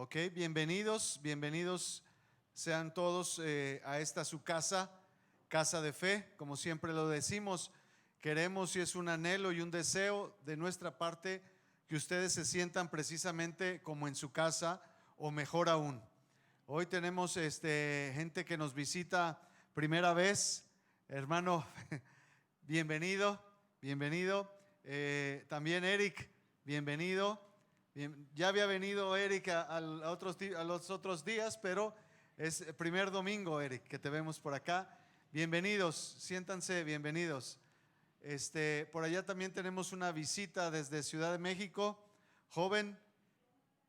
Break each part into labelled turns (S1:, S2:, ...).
S1: Ok, bienvenidos sean todos a esta su casa, casa de fe. Como siempre lo decimos, queremos y es un anhelo y un deseo de nuestra parte que ustedes se sientan precisamente como en su casa o mejor aún. Hoy tenemos gente que nos visita primera vez. Hermano, bienvenido. También Eric, bienvenido. Ya había venido Eric a los otros días, pero es el primer domingo, Eric, que te vemos por acá. Bienvenidos, siéntanse, bienvenidos. Por allá también tenemos una visita desde Ciudad de México. Joven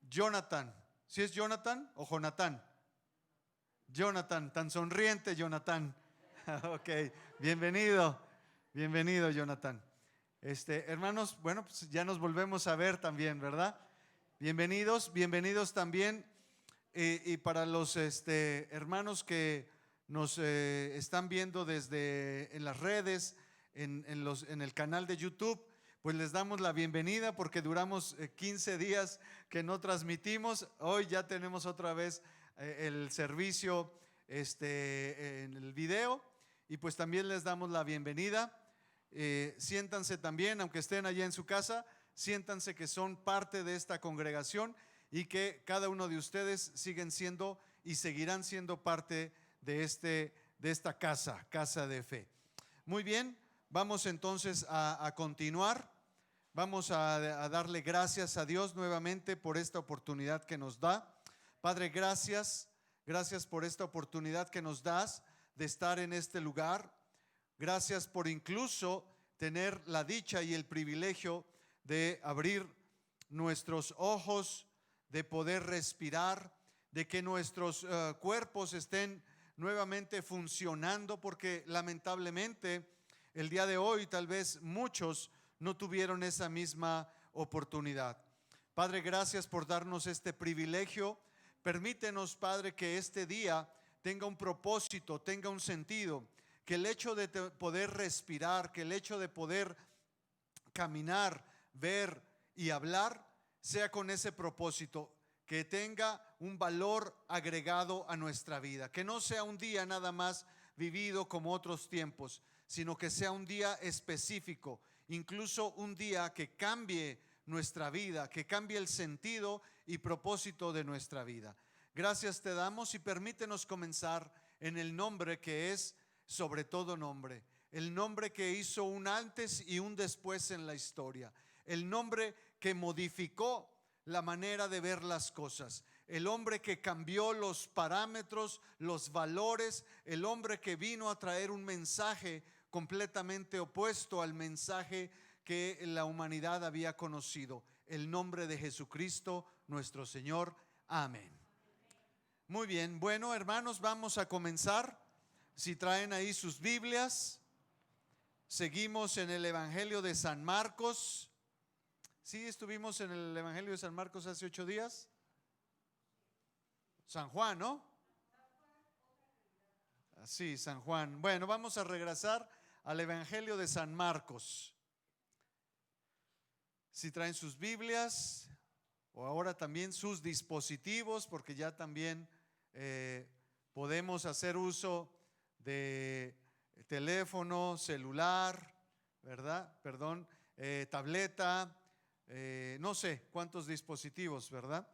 S1: Jonathan. ¿Sí es Jonathan o Jonathan? Jonathan, tan sonriente Jonathan. Ok, bienvenido Jonathan. Hermanos, bueno, pues ya nos volvemos a ver también, ¿verdad? Bienvenidos también. Y para los hermanos que nos están viendo desde en las redes, en el canal de YouTube, pues les damos la bienvenida porque duramos 15 días que no transmitimos. Hoy ya tenemos otra vez el servicio en el video y pues también les damos la bienvenida. Siéntanse también, aunque estén allá en su casa, siéntanse que son parte de esta congregación y que cada uno de ustedes siguen siendo y seguirán siendo parte de esta casa de fe. Muy bien, vamos entonces a continuar. Vamos a darle gracias a Dios nuevamente por esta oportunidad que nos da. Padre, gracias por esta oportunidad que nos das de estar en este lugar. Gracias por incluso tener la dicha y el privilegio de abrir nuestros ojos, de poder respirar, de que nuestros cuerpos estén nuevamente funcionando, porque lamentablemente el día de hoy tal vez muchos no tuvieron esa misma oportunidad. Padre, gracias por darnos este privilegio. Permítenos, Padre, que este día tenga un propósito, tenga un sentido, que el hecho de poder respirar, que el hecho de poder caminar, ver y hablar sea con ese propósito, que tenga un valor agregado a nuestra vida, que no sea un día nada más vivido como otros tiempos, sino que sea un día específico, incluso un día que cambie nuestra vida, que cambie el sentido y propósito de nuestra vida. Gracias te damos y permítenos comenzar en el nombre que es sobre todo nombre, el nombre que hizo un antes y un después en la historia, el nombre que modificó la manera de ver las cosas, el hombre que cambió los parámetros, los valores, el hombre que vino a traer un mensaje completamente opuesto al mensaje que la humanidad había conocido, el nombre de Jesucristo nuestro Señor. Amén. Muy bien, bueno, hermanos, vamos a comenzar. Si traen ahí sus Biblias, seguimos en el Evangelio de San Marcos. ¿Sí estuvimos en el Evangelio de San Marcos hace 8 días? San Juan, ¿no? Sí, San Juan. Bueno, vamos a regresar al Evangelio de San Marcos. Si traen sus Biblias o ahora también sus dispositivos, porque ya también podemos hacer uso de teléfono, celular, ¿verdad? Perdón, tableta, no sé cuántos dispositivos, ¿verdad?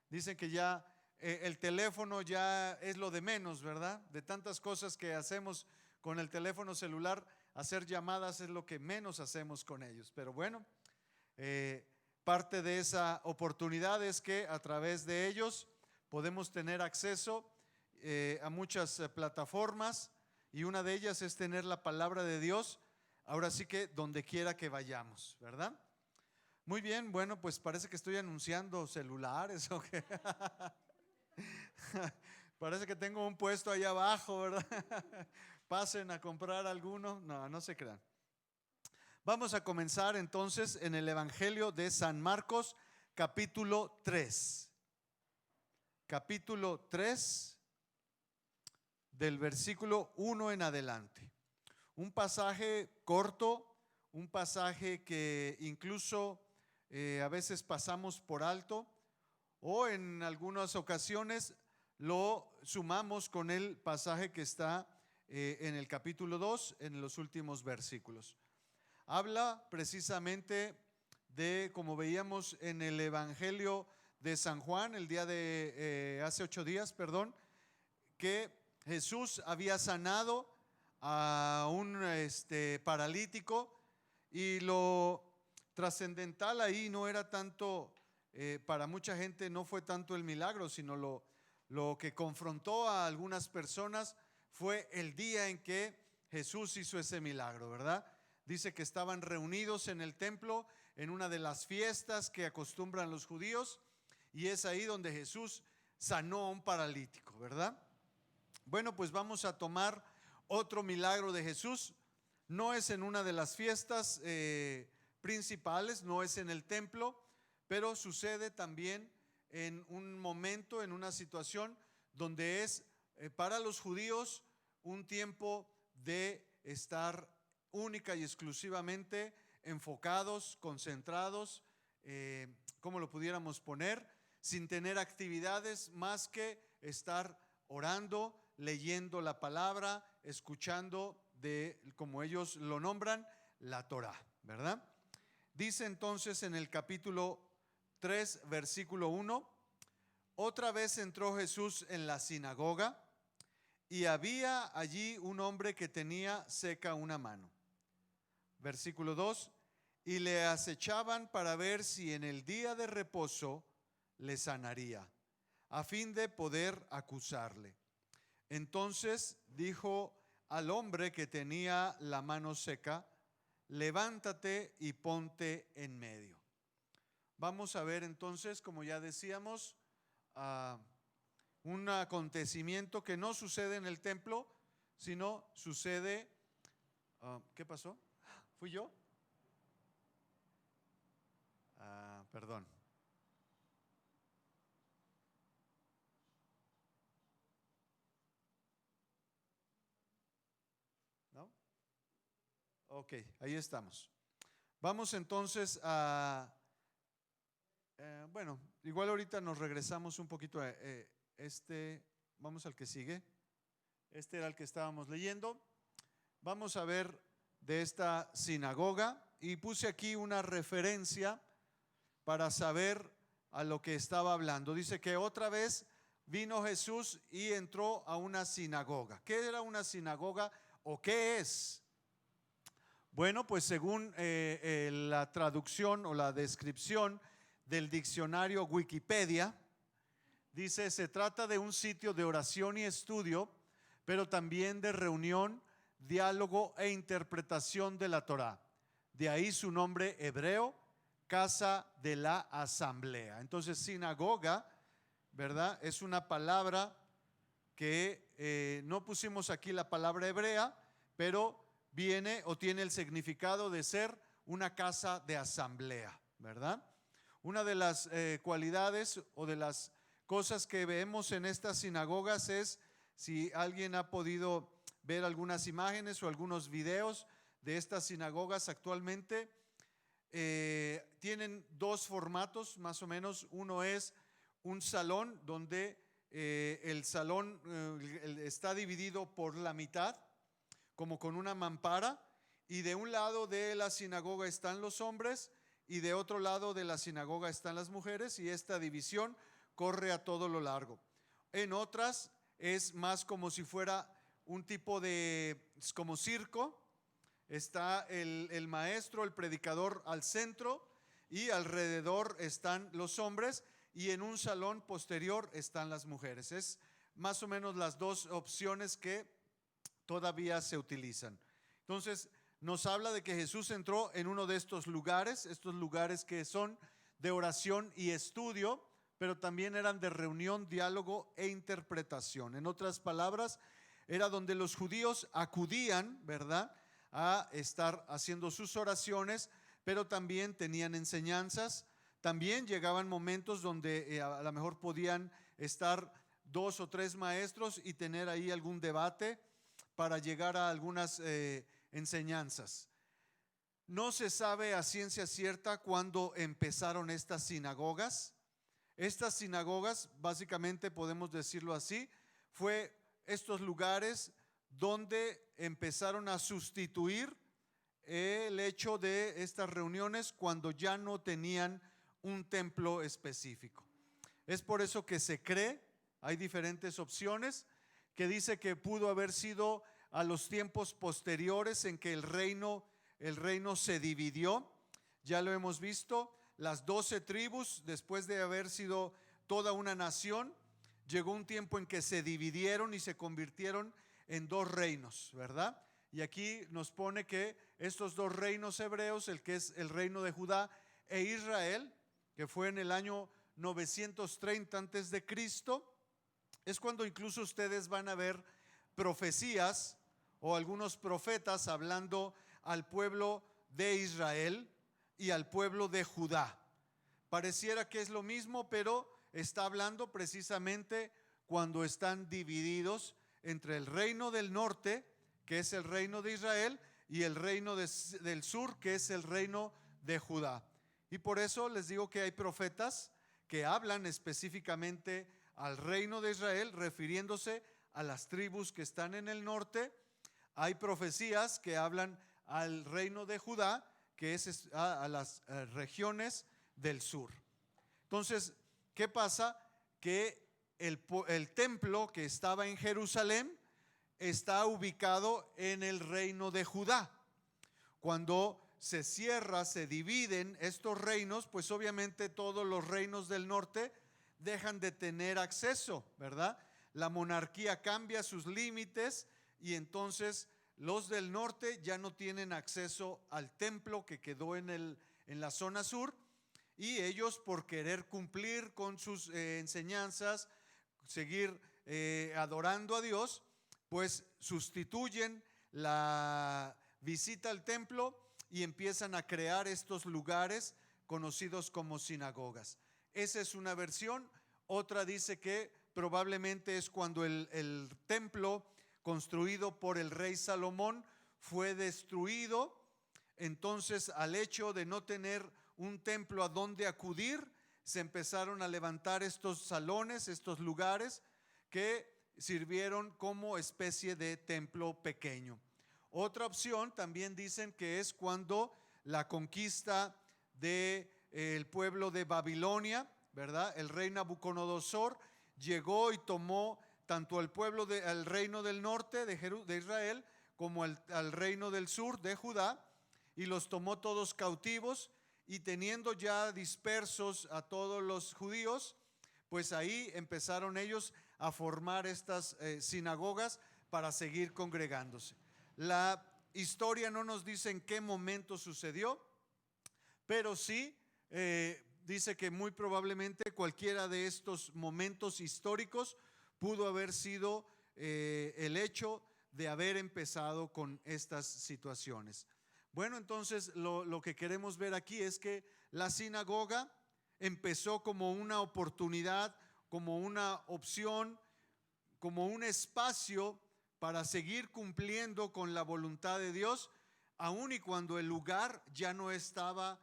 S1: Dicen que ya el teléfono ya es lo de menos, ¿verdad? De tantas cosas que hacemos con el teléfono celular, hacer llamadas es lo que menos hacemos con ellos. Pero bueno, parte de esa oportunidad es que a través de ellos podemos tener acceso a muchas plataformas y una de ellas es tener la palabra de Dios, ahora sí que donde quiera que vayamos, ¿verdad? Muy bien, bueno, pues parece que estoy anunciando celulares ¿o qué? Parece que tengo un puesto ahí abajo, ¿verdad? Pasen a comprar alguno. No se crean. Vamos a comenzar entonces en el Evangelio de San Marcos, capítulo 3. Capítulo 3, del versículo 1 en adelante. Un pasaje corto, un pasaje que incluso a veces pasamos por alto, o en algunas ocasiones lo sumamos con el pasaje que está en el capítulo 2, en los últimos versículos. Habla precisamente de, como veíamos en el Evangelio de San Juan, el día de hace 8 días, perdón, que Jesús había sanado a un paralítico, y lo trascendental ahí no era tanto, para mucha gente no fue tanto el milagro, sino lo que confrontó a algunas personas fue el día en que Jesús hizo ese milagro, ¿verdad? Dice que estaban reunidos en el templo en una de las fiestas que acostumbran los judíos, y es ahí donde Jesús sanó a un paralítico, ¿verdad? Bueno, pues vamos a tomar otro milagro de Jesús. No es en una de las fiestas principales, no es en el templo, pero sucede también en un momento, en una situación donde es para los judíos un tiempo de estar única y exclusivamente enfocados, concentrados, ¿cómo lo pudiéramos poner? Sin tener actividades más que estar orando, leyendo la palabra, escuchando de, como ellos lo nombran, la Torá, ¿verdad? Dice entonces en el capítulo 3, versículo 1: otra vez entró Jesús en la sinagoga, y había allí un hombre que tenía seca una mano. Versículo 2: y le acechaban para ver si en el día de reposo le sanaría, a fin de poder acusarle. Entonces dijo al hombre que tenía la mano seca: levántate y ponte en medio. Vamos a ver entonces, como ya decíamos, un acontecimiento que no sucede en el templo, sino sucede, ¿qué pasó? ¿Fui yo? Perdón. ¿No? Ok, ahí estamos. Vamos entonces a, bueno, igual ahorita nos regresamos un poquito a vamos al que sigue. Este era el que estábamos leyendo. Vamos a ver de esta sinagoga, y puse aquí una referencia para saber a lo que estaba hablando. Dice que otra vez vino Jesús y entró a una sinagoga. ¿Qué era una sinagoga o qué es? Bueno, pues según la traducción o la descripción del diccionario Wikipedia, dice: se trata de un sitio de oración y estudio, pero también de reunión, diálogo e interpretación de la Torá. De ahí su nombre hebreo, casa de la asamblea. Entonces, sinagoga, ¿verdad? Es una palabra que no pusimos aquí la palabra hebrea, pero viene o tiene el significado de ser una casa de asamblea, ¿verdad? Una de las cualidades o de las cosas que vemos en estas sinagogas es, si alguien ha podido ver algunas imágenes o algunos videos de estas sinagogas actualmente, tienen dos formatos más o menos. Uno es un salón donde el salón está dividido por la mitad, como con una mampara, y de un lado de la sinagoga están los hombres y de otro lado de la sinagoga están las mujeres, y esta división corre a todo lo largo. En otras es más como si fuera un tipo de, como circo. Está el maestro, el predicador al centro, y alrededor están los hombres, y en un salón posterior están las mujeres. Es más o menos las dos opciones que todavía se utilizan. Entonces nos habla de que Jesús entró en uno de estos lugares que son de oración y estudio, pero también eran de reunión, diálogo e interpretación. En otras palabras, era donde los judíos acudían, ¿verdad?, a estar haciendo sus oraciones, pero también tenían enseñanzas. También llegaban momentos donde a lo mejor podían estar 2 o 3 maestros y tener ahí algún debate para llegar a algunas enseñanzas. No se sabe a ciencia cierta cuándo empezaron estas sinagogas. Estas sinagogas, básicamente podemos decirlo así, fue estos lugares donde empezaron a sustituir el hecho de estas reuniones cuando ya no tenían un templo específico. Es por eso que se cree, hay diferentes opciones, que dice que pudo haber sido a los tiempos posteriores en que el reino se dividió. Ya lo hemos visto, las 12 tribus, después de haber sido toda una nación, llegó un tiempo en que se dividieron y se convirtieron en dos reinos, ¿verdad? Y aquí nos pone que estos dos reinos hebreos, el que es el reino de Judá e Israel, que fue en el año 930 antes de Cristo, es cuando incluso ustedes van a ver profecías o algunos profetas hablando al pueblo de Israel y al pueblo de Judá. Pareciera que es lo mismo, pero está hablando precisamente cuando están divididos entre el reino del norte, que es el reino de Israel, y el reino del sur, que es el reino de Judá. Y por eso les digo que hay profetas que hablan específicamente al reino de Israel, refiriéndose a las tribus que están en el norte. Hay profecías que hablan al reino de Judá, que es a las regiones del sur. Entonces, ¿qué pasa? Que el templo que estaba en Jerusalén está ubicado en el reino de Judá. Cuando se cierra, se dividen estos reinos, pues obviamente todos los reinos del norte dejan de tener acceso, ¿verdad? La monarquía cambia sus límites y entonces los del norte ya no tienen acceso al templo que quedó en la zona sur, y ellos, por querer cumplir con sus enseñanzas, seguir adorando a Dios, pues sustituyen la visita al templo y empiezan a crear estos lugares conocidos como sinagogas. Esa es una versión. Otra dice que probablemente es cuando el templo construido por el rey Salomón fue destruido. Entonces, al hecho de no tener un templo a donde acudir, se empezaron a levantar estos salones, estos lugares que sirvieron como especie de templo pequeño. Otra opción también dicen que es cuando la conquista del pueblo de Babilonia, ¿verdad? El rey Nabucodonosor llegó y tomó tanto al pueblo al reino del norte de Israel como al reino del sur de Judá, y los tomó todos cautivos, y teniendo ya dispersos a todos los judíos, pues ahí empezaron ellos a formar estas sinagogas para seguir congregándose. La historia no nos dice en qué momento sucedió, pero sí dice que muy probablemente cualquiera de estos momentos históricos pudo haber sido el hecho de haber empezado con estas situaciones. Bueno, entonces lo que queremos ver aquí es que la sinagoga empezó como una oportunidad, como una opción, como un espacio para seguir cumpliendo con la voluntad de Dios, aun y cuando el lugar ya no estaba,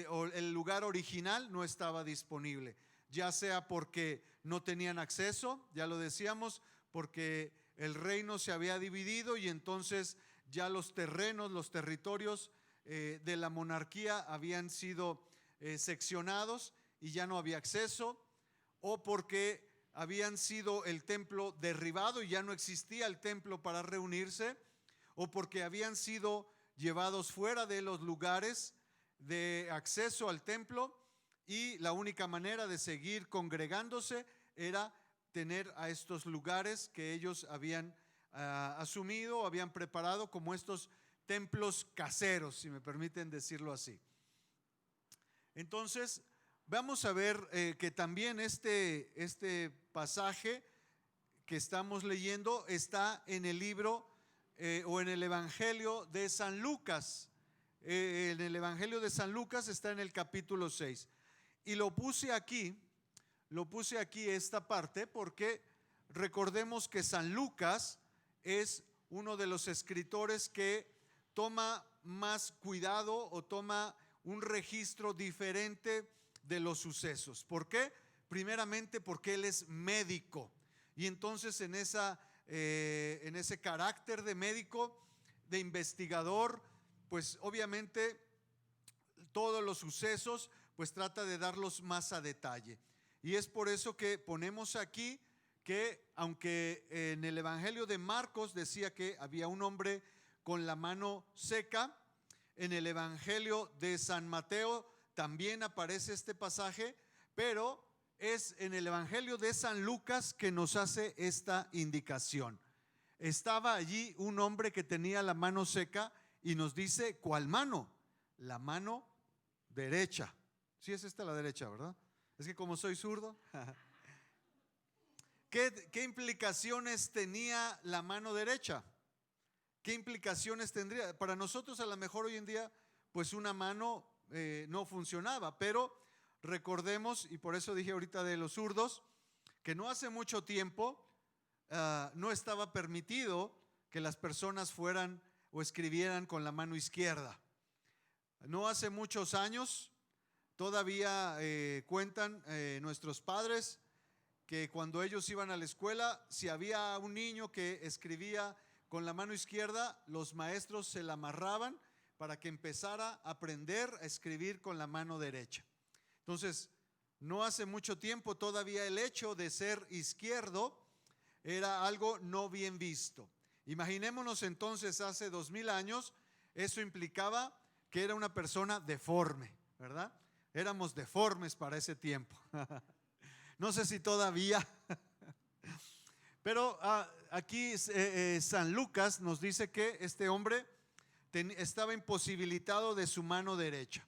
S1: o el lugar original no estaba disponible, ya sea porque no tenían acceso, ya lo decíamos, porque el reino se había dividido y entonces ya los terrenos, los territorios de la monarquía habían sido seccionados y ya no había acceso, o porque habían sido el templo derribado y ya no existía el templo para reunirse, o porque habían sido llevados fuera de los lugares de acceso al templo y la única manera de seguir congregándose era tener a estos lugares que ellos habían asumido, habían preparado como estos templos caseros, si me permiten decirlo así. Entonces, vamos a ver que también este pasaje que estamos leyendo está en el libro o en el Evangelio de San Lucas. En el Evangelio de San Lucas está en el capítulo 6. Y lo puse aquí esta parte porque recordemos que San Lucas es uno de los escritores que toma más cuidado o toma un registro diferente de los sucesos. ¿Por qué? primeramente porque él es médico. Y entonces en ese carácter de médico, de investigador, pues obviamente todos los sucesos pues trata de darlos más a detalle. Y es por eso que ponemos aquí que aunque en el Evangelio de Marcos decía que había un hombre con la mano seca, en el Evangelio de San Mateo también aparece este pasaje, pero es en el Evangelio de San Lucas que nos hace esta indicación. Estaba allí un hombre que tenía la mano seca y nos dice, ¿cuál mano? La mano derecha. Sí, es esta la derecha, ¿verdad? Es que como soy zurdo. ¿Qué implicaciones tenía la mano derecha? ¿Qué implicaciones tendría? Para nosotros a lo mejor hoy en día pues una mano no funcionaba, pero recordemos, y por eso dije ahorita de los zurdos, que no hace mucho tiempo no estaba permitido que las personas fueran o escribieran con la mano izquierda. No hace muchos años todavía cuentan nuestros padres que cuando ellos iban a la escuela, si había un niño que escribía con la mano izquierda, los maestros se la amarraban para que empezara a aprender a escribir con la mano derecha. Entonces, no hace mucho tiempo todavía el hecho de ser izquierdo era algo no bien visto. Imaginémonos entonces hace 2000 años, eso implicaba que era una persona deforme, ¿verdad? Éramos deformes para ese tiempo. No sé si todavía. Pero aquí San Lucas nos dice que este hombre estaba imposibilitado de su mano derecha.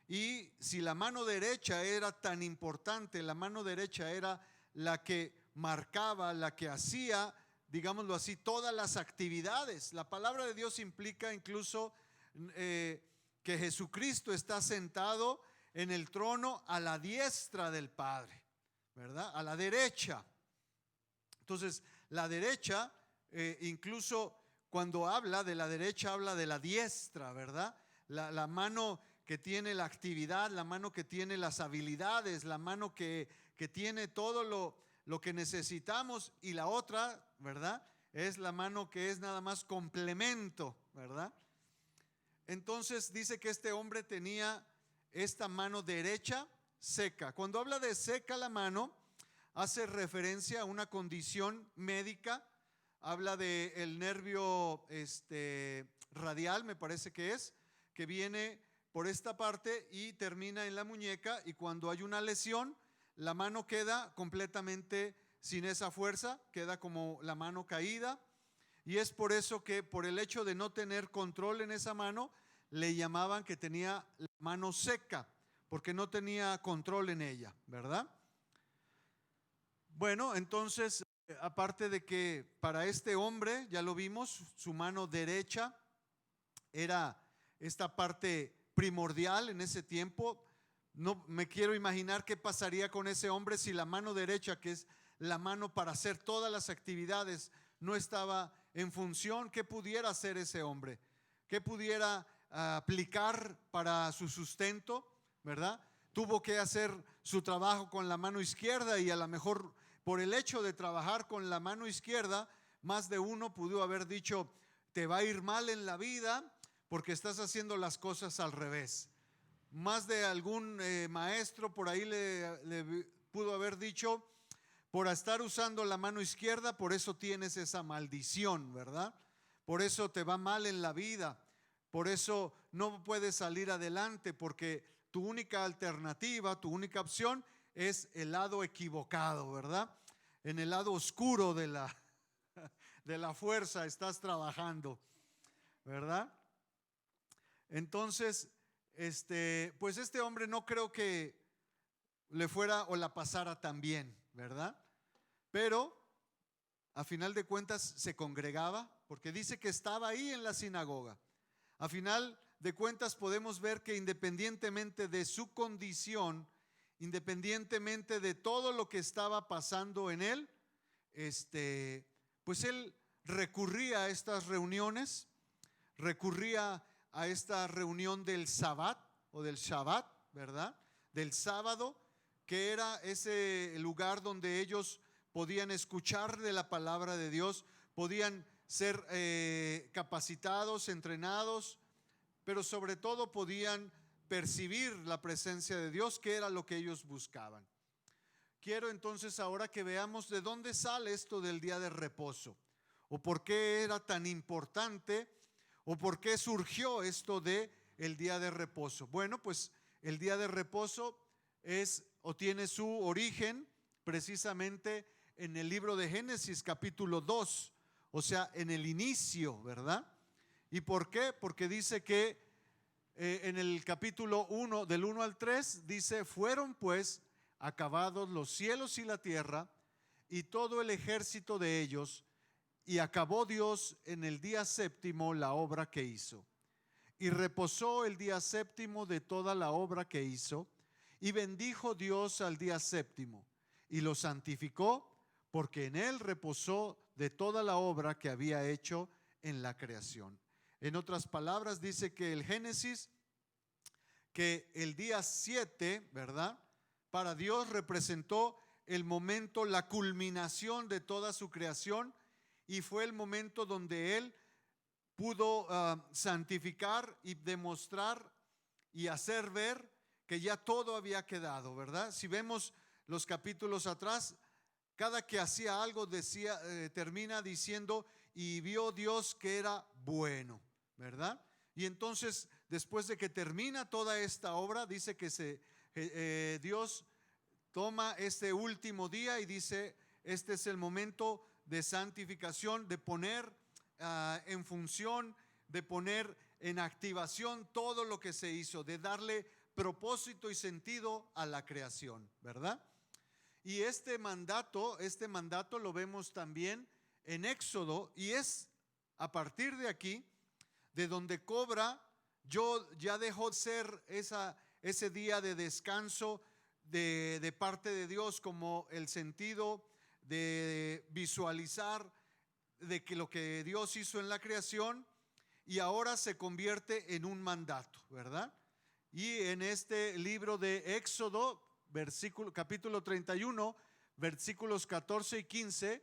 S1: Y si la mano derecha era tan importante, la mano derecha era la que marcaba, la que hacía, digámoslo así, todas las actividades. La palabra de Dios implica incluso que Jesucristo está sentado en el trono a la diestra del Padre, ¿verdad? A la derecha. Entonces, la derecha, incluso cuando habla de la derecha, habla de la diestra, ¿verdad? La mano que tiene la actividad, la mano que tiene las habilidades, la mano que tiene todo lo que necesitamos, y la otra, ¿verdad? Es la mano que es nada más complemento, ¿verdad? Entonces dice que este hombre tenía esta mano derecha seca. Cuando habla de seca la mano, hace referencia a una condición médica. Habla del nervio radial, me parece que viene por esta parte y termina en la muñeca, y cuando hay una lesión, la mano queda completamente sin esa fuerza, queda como la mano caída, y es por eso que por el hecho de no tener control en esa mano, le llamaban que tenía la mano seca, porque no tenía control en ella, ¿verdad? Bueno, entonces, aparte de que para este hombre, ya lo vimos, su mano derecha era esta parte primordial en ese tiempo. No me quiero imaginar qué pasaría con ese hombre si la mano derecha, que es la mano para hacer todas las actividades, no estaba en función. ¿Qué pudiera hacer ese hombre? ¿Qué pudiera aplicar para su sustento? ¿Verdad? Tuvo que hacer su trabajo con la mano izquierda, y a lo mejor por el hecho de trabajar con la mano izquierda, más de uno pudo haber dicho, te va a ir mal en la vida porque estás haciendo las cosas al revés. Más de algún maestro por ahí le pudo haber dicho, por estar usando la mano izquierda, por eso tienes esa maldición, ¿verdad? Por eso te va mal en la vida, por eso no puedes salir adelante, porque tu única alternativa, tu única opción es el lado equivocado, ¿verdad? En el lado oscuro de la fuerza estás trabajando, ¿verdad? Entonces, pues este hombre no creo que le fuera o la pasara tan bien, ¿verdad? Pero a final de cuentas se congregaba, porque dice que estaba ahí en la sinagoga. A final de cuentas podemos ver que independientemente de su condición, independientemente de todo lo que estaba pasando en él, pues él recurría a estas reuniones, recurría a esta reunión del Sabbat o del Shabbat, ¿verdad? Del sábado, que era ese lugar donde ellos podían escuchar de la palabra de Dios, podían ser capacitados, entrenados, pero sobre todo podían percibir la presencia de Dios, que era lo que ellos buscaban. Quiero entonces ahora que veamos de dónde sale esto del día de reposo, o por qué era tan importante, o por qué surgió esto de el día de reposo. Bueno, pues el día de reposo es o tiene su origen precisamente en el libro de Génesis capítulo 2, o sea, en el inicio, ¿verdad? ¿Y por qué? Porque dice que en el capítulo 1, del 1 al 3, dice: fueron pues acabados los cielos y la tierra y todo el ejército de ellos, y acabó Dios en el día séptimo la obra que hizo. Y reposó el día séptimo de toda la obra que hizo, y bendijo Dios al día séptimo, y lo santificó, porque en él reposó de toda la obra que había hecho en la creación. En otras palabras, dice que el Génesis, que el día 7, ¿verdad?, para Dios representó el momento, la culminación de toda su creación, y fue el momento donde Él pudo santificar y demostrar y hacer ver que ya todo había quedado, ¿verdad? Si vemos los capítulos atrás, cada que hacía algo decía, termina diciendo: y vio Dios que era bueno, ¿verdad? Y entonces, después de que termina toda esta obra, dice que Dios toma este último día y dice: este es el momento de santificación, de poner en función, de poner en activación todo lo que se hizo, de darle propósito y sentido a la creación, ¿verdad? Y este mandato lo vemos también en Éxodo, y es a partir de aquí de donde cobra, ya dejó de ser ese día de descanso de parte de Dios, como el sentido de visualizar de que lo que Dios hizo en la creación, y ahora se convierte en un mandato, ¿verdad? Y en este libro de Éxodo, capítulo 31, versículos 14 y 15,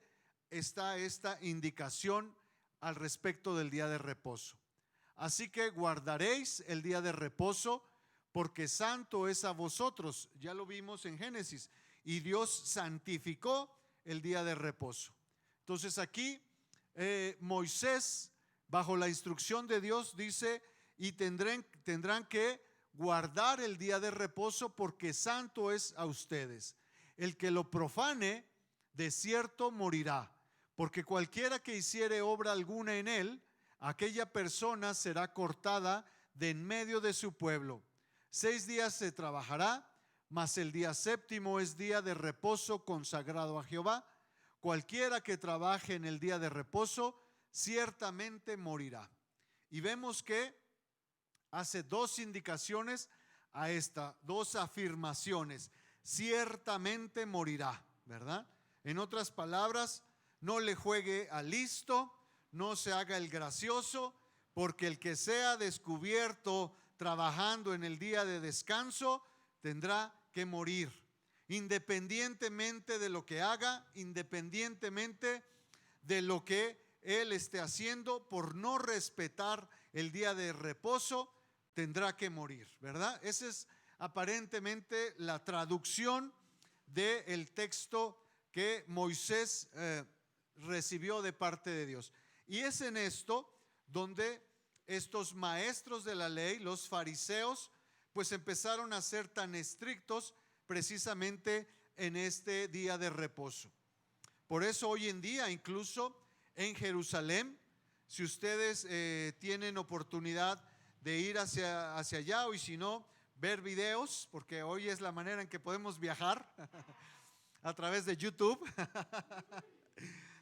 S1: está esta indicación al respecto del día de reposo. Así que guardaréis el día de reposo, porque santo es a vosotros. Ya lo vimos en Génesis. Y Dios santificó el día de reposo. Entonces aquí Moisés, bajo la instrucción de Dios, dice: y tendrán que guardar el día de reposo, porque santo es a ustedes. El que lo profane, de cierto morirá, porque cualquiera que hiciere obra alguna en él, aquella persona será cortada de en medio de su pueblo. 6 días se trabajará, mas el día séptimo es día de reposo consagrado a Jehová. Cualquiera que trabaje en el día de reposo ciertamente morirá. Y vemos que hace 2 indicaciones a esta, 2 afirmaciones: ciertamente morirá, ¿verdad? En otras palabras, no le juegue al listo, no se haga el gracioso, porque el que sea descubierto trabajando en el día de descanso tendrá que morir, independientemente de lo que haga, independientemente de lo que él esté haciendo. Por no respetar el día de reposo, tendrá que morir, ¿verdad? Esa es aparentemente la traducción del texto que Moisés recibió de parte de Dios. Y es en esto donde estos maestros de la ley, los fariseos, pues empezaron a ser tan estrictos precisamente en este día de reposo. Por eso hoy en día, incluso en Jerusalén, si ustedes tienen oportunidad de ir hacia allá, o y si no, ver videos, porque hoy es la manera en que podemos viajar a través de YouTube,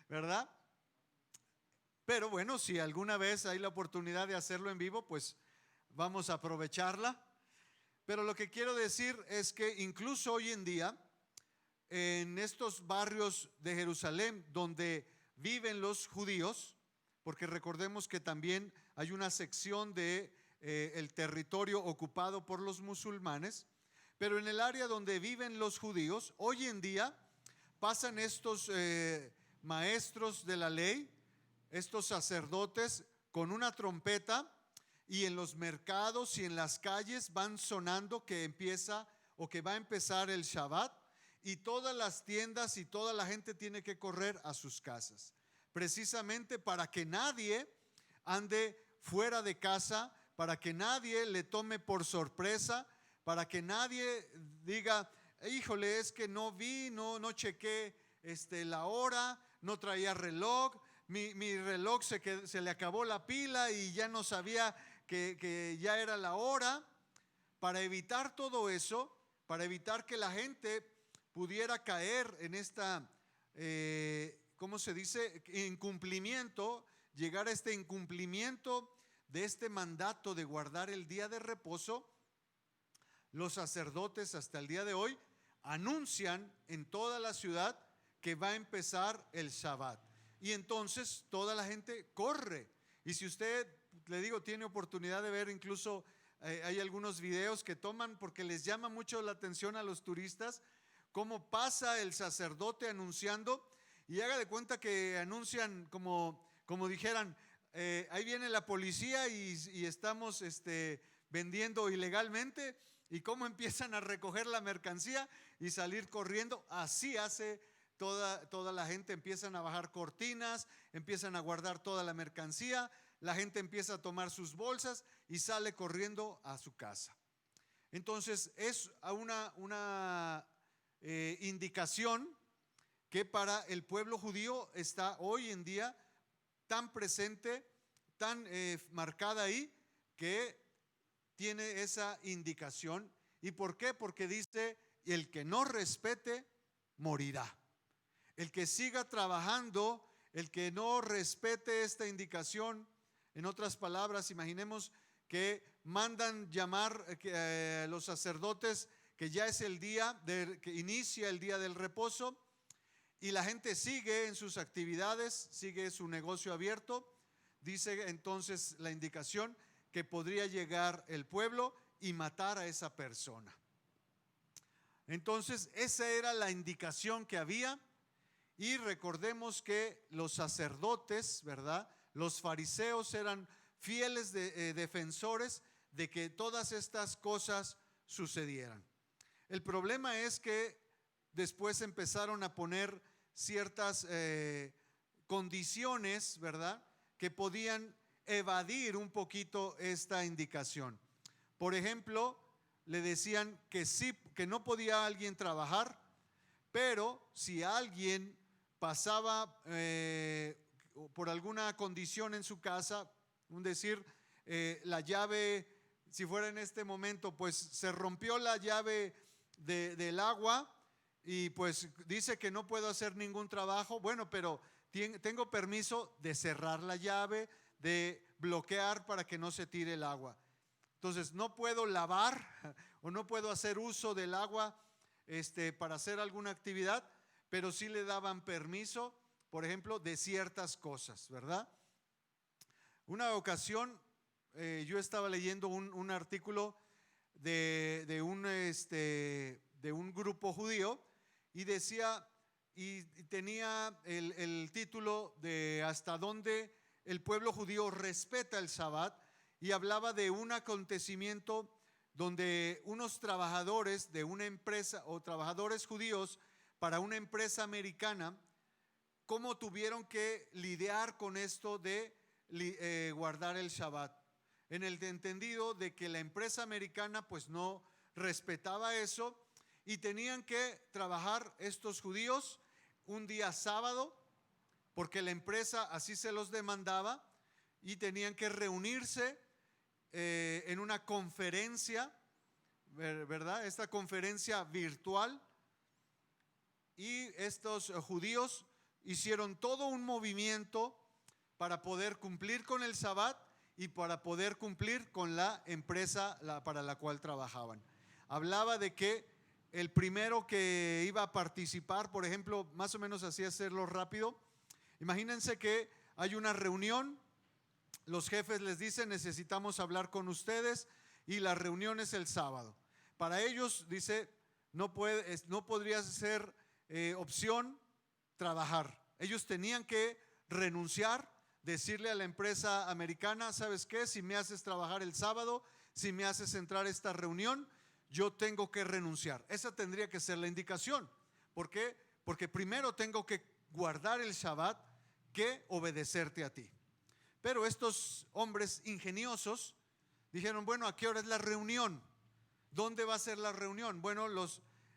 S1: ¿verdad? Pero bueno, si alguna vez hay la oportunidad de hacerlo en vivo, pues vamos a aprovecharla. Pero lo que quiero decir es que incluso hoy en día, en estos barrios de Jerusalén donde viven los judíos, porque recordemos que también hay una sección de el territorio ocupado por los musulmanes, Pero en el área donde viven los judíos, hoy en día pasan estos maestros de la ley, estos sacerdotes con una trompeta, y en los mercados y en las calles van sonando que empieza o que va a empezar el Shabbat, y todas las tiendas y toda la gente tiene que correr a sus casas, precisamente para que nadie ande fuera de casa, para que nadie le tome por sorpresa, para que nadie diga, híjole, es que no vi, no chequé la hora, no traía reloj, mi reloj se le acabó la pila y ya no sabía que ya era la hora. Para evitar todo eso, para evitar que la gente pudiera caer en esta, ¿cómo se dice? Incumplimiento, llegar a este incumplimiento de este mandato de guardar el día de reposo, los sacerdotes hasta el día de hoy anuncian en toda la ciudad que va a empezar el Shabbat. Y entonces toda la gente corre. Y si usted, le digo, tiene oportunidad de ver, incluso hay algunos videos que toman porque les llama mucho la atención a los turistas cómo pasa el sacerdote anunciando, y haga de cuenta que anuncian como dijeran, ahí viene la policía y estamos vendiendo ilegalmente, y cómo empiezan a recoger la mercancía y salir corriendo. Así hace toda la gente, empiezan a bajar cortinas, empiezan a guardar toda la mercancía, la gente empieza a tomar sus bolsas y sale corriendo a su casa. Entonces es una indicación que para el pueblo judío está hoy en día tan presente, tan marcada ahí, que tiene esa indicación. ¿Y por qué? Porque dice, el que no respete morirá. El que siga trabajando, el que no respete esta indicación, en otras palabras, imaginemos que mandan llamar los sacerdotes que ya es el día que inicia el día del reposo, y la gente sigue en sus actividades, sigue su negocio abierto. Dice entonces la indicación que podría llegar el pueblo y matar a esa persona. Entonces esa era la indicación que había. Y recordemos que los sacerdotes, ¿verdad?, los fariseos eran fieles defensores de que todas estas cosas sucedieran. El problema es que después empezaron a poner ciertas condiciones, ¿verdad?, que podían evadir un poquito esta indicación. Por ejemplo, le decían que sí, que no podía alguien trabajar, pero si alguien pasaba por alguna condición en su casa, un decir, la llave, si fuera en este momento, pues se rompió la llave del agua y pues dice que no puedo hacer ningún trabajo. Bueno, pero tengo permiso de cerrar la llave, de bloquear para que no se tire el agua. Entonces no puedo lavar o no puedo hacer uso del agua para hacer alguna actividad, pero sí le daban permiso, por ejemplo, de ciertas cosas, ¿verdad? Una ocasión yo estaba leyendo un artículo de un grupo judío, y decía, y tenía el título de hasta dónde el pueblo judío respeta el Shabbat, y hablaba de un acontecimiento donde unos trabajadores de una empresa, o trabajadores judíos para una empresa americana, cómo tuvieron que lidiar con esto de guardar el Shabbat, en el entendido de que la empresa americana pues no respetaba eso, y tenían que trabajar estos judíos un día sábado porque la empresa así se los demandaba, y tenían que reunirse en una conferencia, ¿verdad? Esta conferencia virtual. Y estos judíos hicieron todo un movimiento para poder cumplir con el Shabbat y para poder cumplir con la empresa para la cual trabajaban. Hablaba de que el primero que iba a participar, por ejemplo, más o menos así, hacerlo rápido. Imagínense que hay una reunión, los jefes les dicen necesitamos hablar con ustedes, y la reunión es el sábado. para ellos, dice, no podría ser opción trabajar. Ellos tenían que renunciar, decirle a la empresa americana: ¿sabes qué? Si me haces trabajar el sábado, si me haces entrar a esta reunión, yo tengo que renunciar. Esa tendría que ser la indicación. ¿Por qué? Porque primero tengo que guardar el Shabbat que obedecerte a ti. Pero estos hombres ingeniosos dijeron: bueno, ¿a qué hora es la reunión? ¿Dónde va a ser la reunión? Bueno,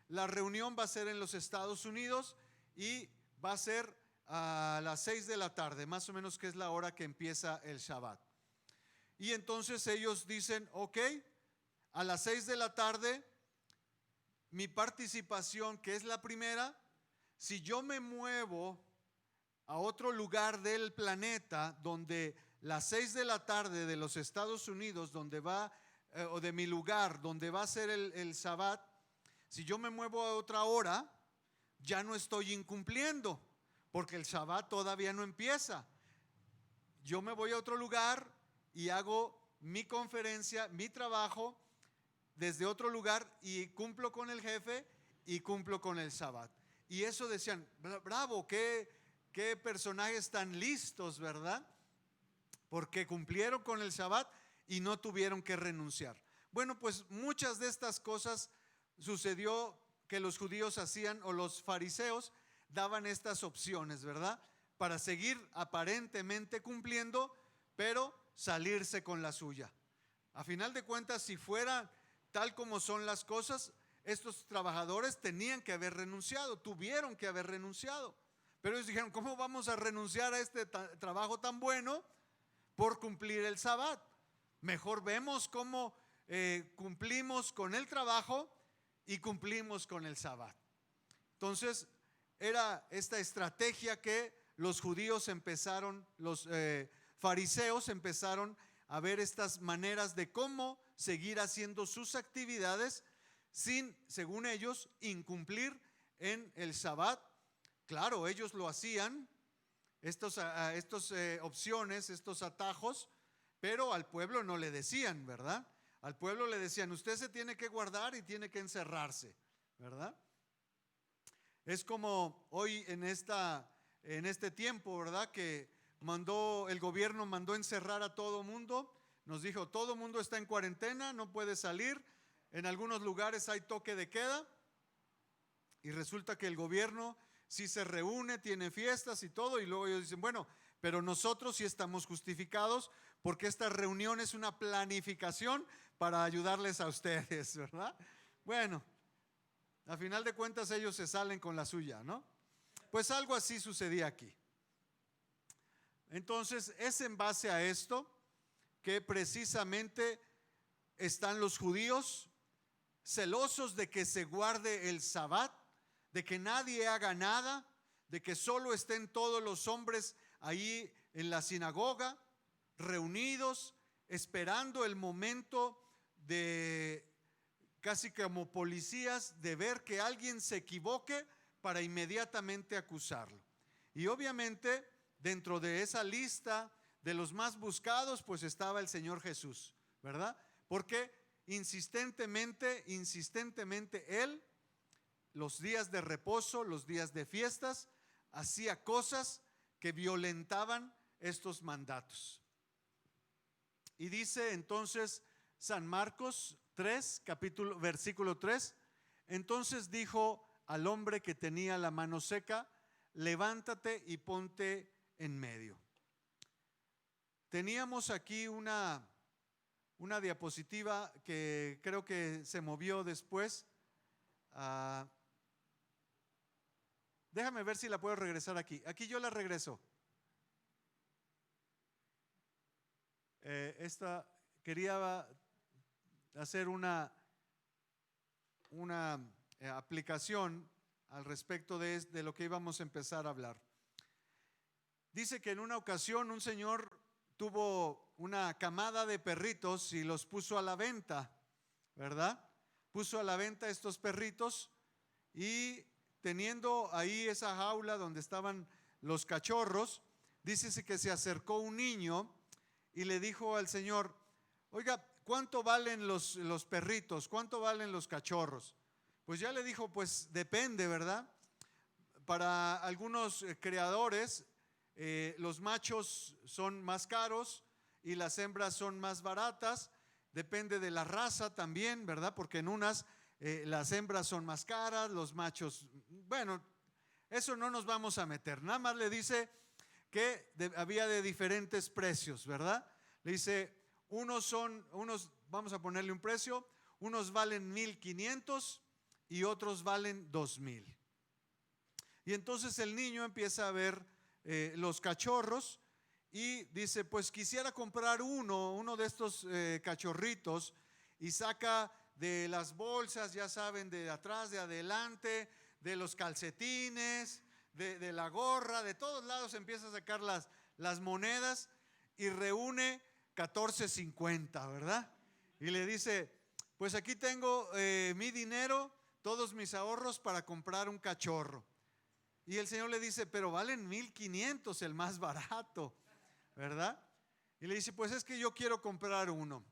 S1: la reunión va a ser en los Estados Unidos y va a ser a las 6 de la tarde, más o menos, que es la hora que empieza el Shabbat. Y entonces ellos dicen: ok, a las 6 de la tarde, mi participación, que es la primera, si yo me muevo a otro lugar del planeta donde las 6 de la tarde de los Estados Unidos, donde va, o de mi lugar, donde va a ser el Shabbat, si yo me muevo a otra hora, ya no estoy incumpliendo, porque el Shabbat todavía no empieza. Yo me voy a otro lugar y hago mi conferencia, mi trabajo desde otro lugar, y cumplo con el jefe y cumplo con el Shabbat. Y eso decían: bravo, qué personajes tan listos, ¿verdad? Porque cumplieron con el Shabbat y no tuvieron que renunciar. Bueno, pues muchas de estas cosas sucedió que los judíos hacían, o los fariseos daban estas opciones, ¿verdad? Para seguir aparentemente cumpliendo, pero salirse con la suya. A final de cuentas, si fuera tal como son las cosas, estos trabajadores tenían que haber renunciado, tuvieron que haber renunciado. Pero ellos dijeron: ¿cómo vamos a renunciar a este trabajo tan bueno por cumplir el Shabbat? Mejor vemos cómo cumplimos con el trabajo y cumplimos con el Shabbat. Entonces, era esta estrategia que los judíos empezaron, los fariseos empezaron a ver estas maneras de cómo seguir haciendo sus actividades sin, según ellos, incumplir en el Shabbat. Claro, ellos lo hacían, estas opciones, estos atajos, pero al pueblo no le decían, ¿verdad? Al pueblo le decían: usted se tiene que guardar y tiene que encerrarse, ¿verdad? Es como hoy en este tiempo, ¿verdad? Que el gobierno mandó encerrar a todo mundo. Nos dijo: todo mundo está en cuarentena, no puede salir. En algunos lugares hay toque de queda. Y resulta que el gobierno sí se reúne, tiene fiestas y todo. Y luego ellos dicen: bueno, pero nosotros sí estamos justificados porque esta reunión es una planificación para ayudarles a ustedes, ¿verdad? Bueno, a final de cuentas ellos se salen con la suya, ¿no? Pues algo así sucedía aquí. Entonces es en base a esto que precisamente están los judíos celosos de que se guarde el Shabbat, de que nadie haga nada, de que solo estén todos los hombres ahí en la sinagoga, reunidos, esperando el momento de, casi como policías, de ver que alguien se equivoque para inmediatamente acusarlo. Y obviamente dentro de esa lista de los más buscados, pues estaba el Señor Jesús, ¿verdad? Porque insistentemente Él, los días de reposo, los días de fiestas, hacía cosas que violentaban estos mandatos. Y dice entonces San Marcos 3, versículo 3: entonces dijo al hombre que tenía la mano seca: levántate y ponte en medio. Teníamos aquí una diapositiva que creo que se movió después. Déjame ver si la puedo regresar aquí. Aquí yo la regreso. Quería hacer una aplicación al respecto de lo que íbamos a empezar a hablar. Dice que en una ocasión un señor tuvo una camada de perritos y los puso a la venta, ¿verdad? Puso a la venta estos perritos, y teniendo ahí esa jaula donde estaban los cachorros, dice que se acercó un niño y le dijo al señor: oiga, ¿cuánto valen los perritos? ¿Cuánto valen los cachorros? Pues ya le dijo, pues depende, ¿verdad? Para algunos creadores, los machos son más caros y las hembras son más baratas. Depende de la raza también, ¿verdad? Porque en unas las hembras son más caras, los machos, bueno, eso no nos vamos a meter. Nada más le dice que había de diferentes precios, ¿verdad? Le dice, unos, vamos a ponerle un precio, unos valen 1,500 y otros valen 2,000. Y entonces el niño empieza a ver los cachorros y dice, pues quisiera comprar uno de estos cachorritos, y saca de las bolsas, ya saben, de atrás, de adelante, de los calcetines, de la gorra, de todos lados empieza a sacar las monedas y reúne 14.50, ¿verdad? Y le dice, pues aquí tengo mi dinero, todos mis ahorros para comprar un cachorro. Y el Señor le dice, pero valen 1,500 el más barato, ¿verdad? Y le dice, pues es que yo quiero comprar uno.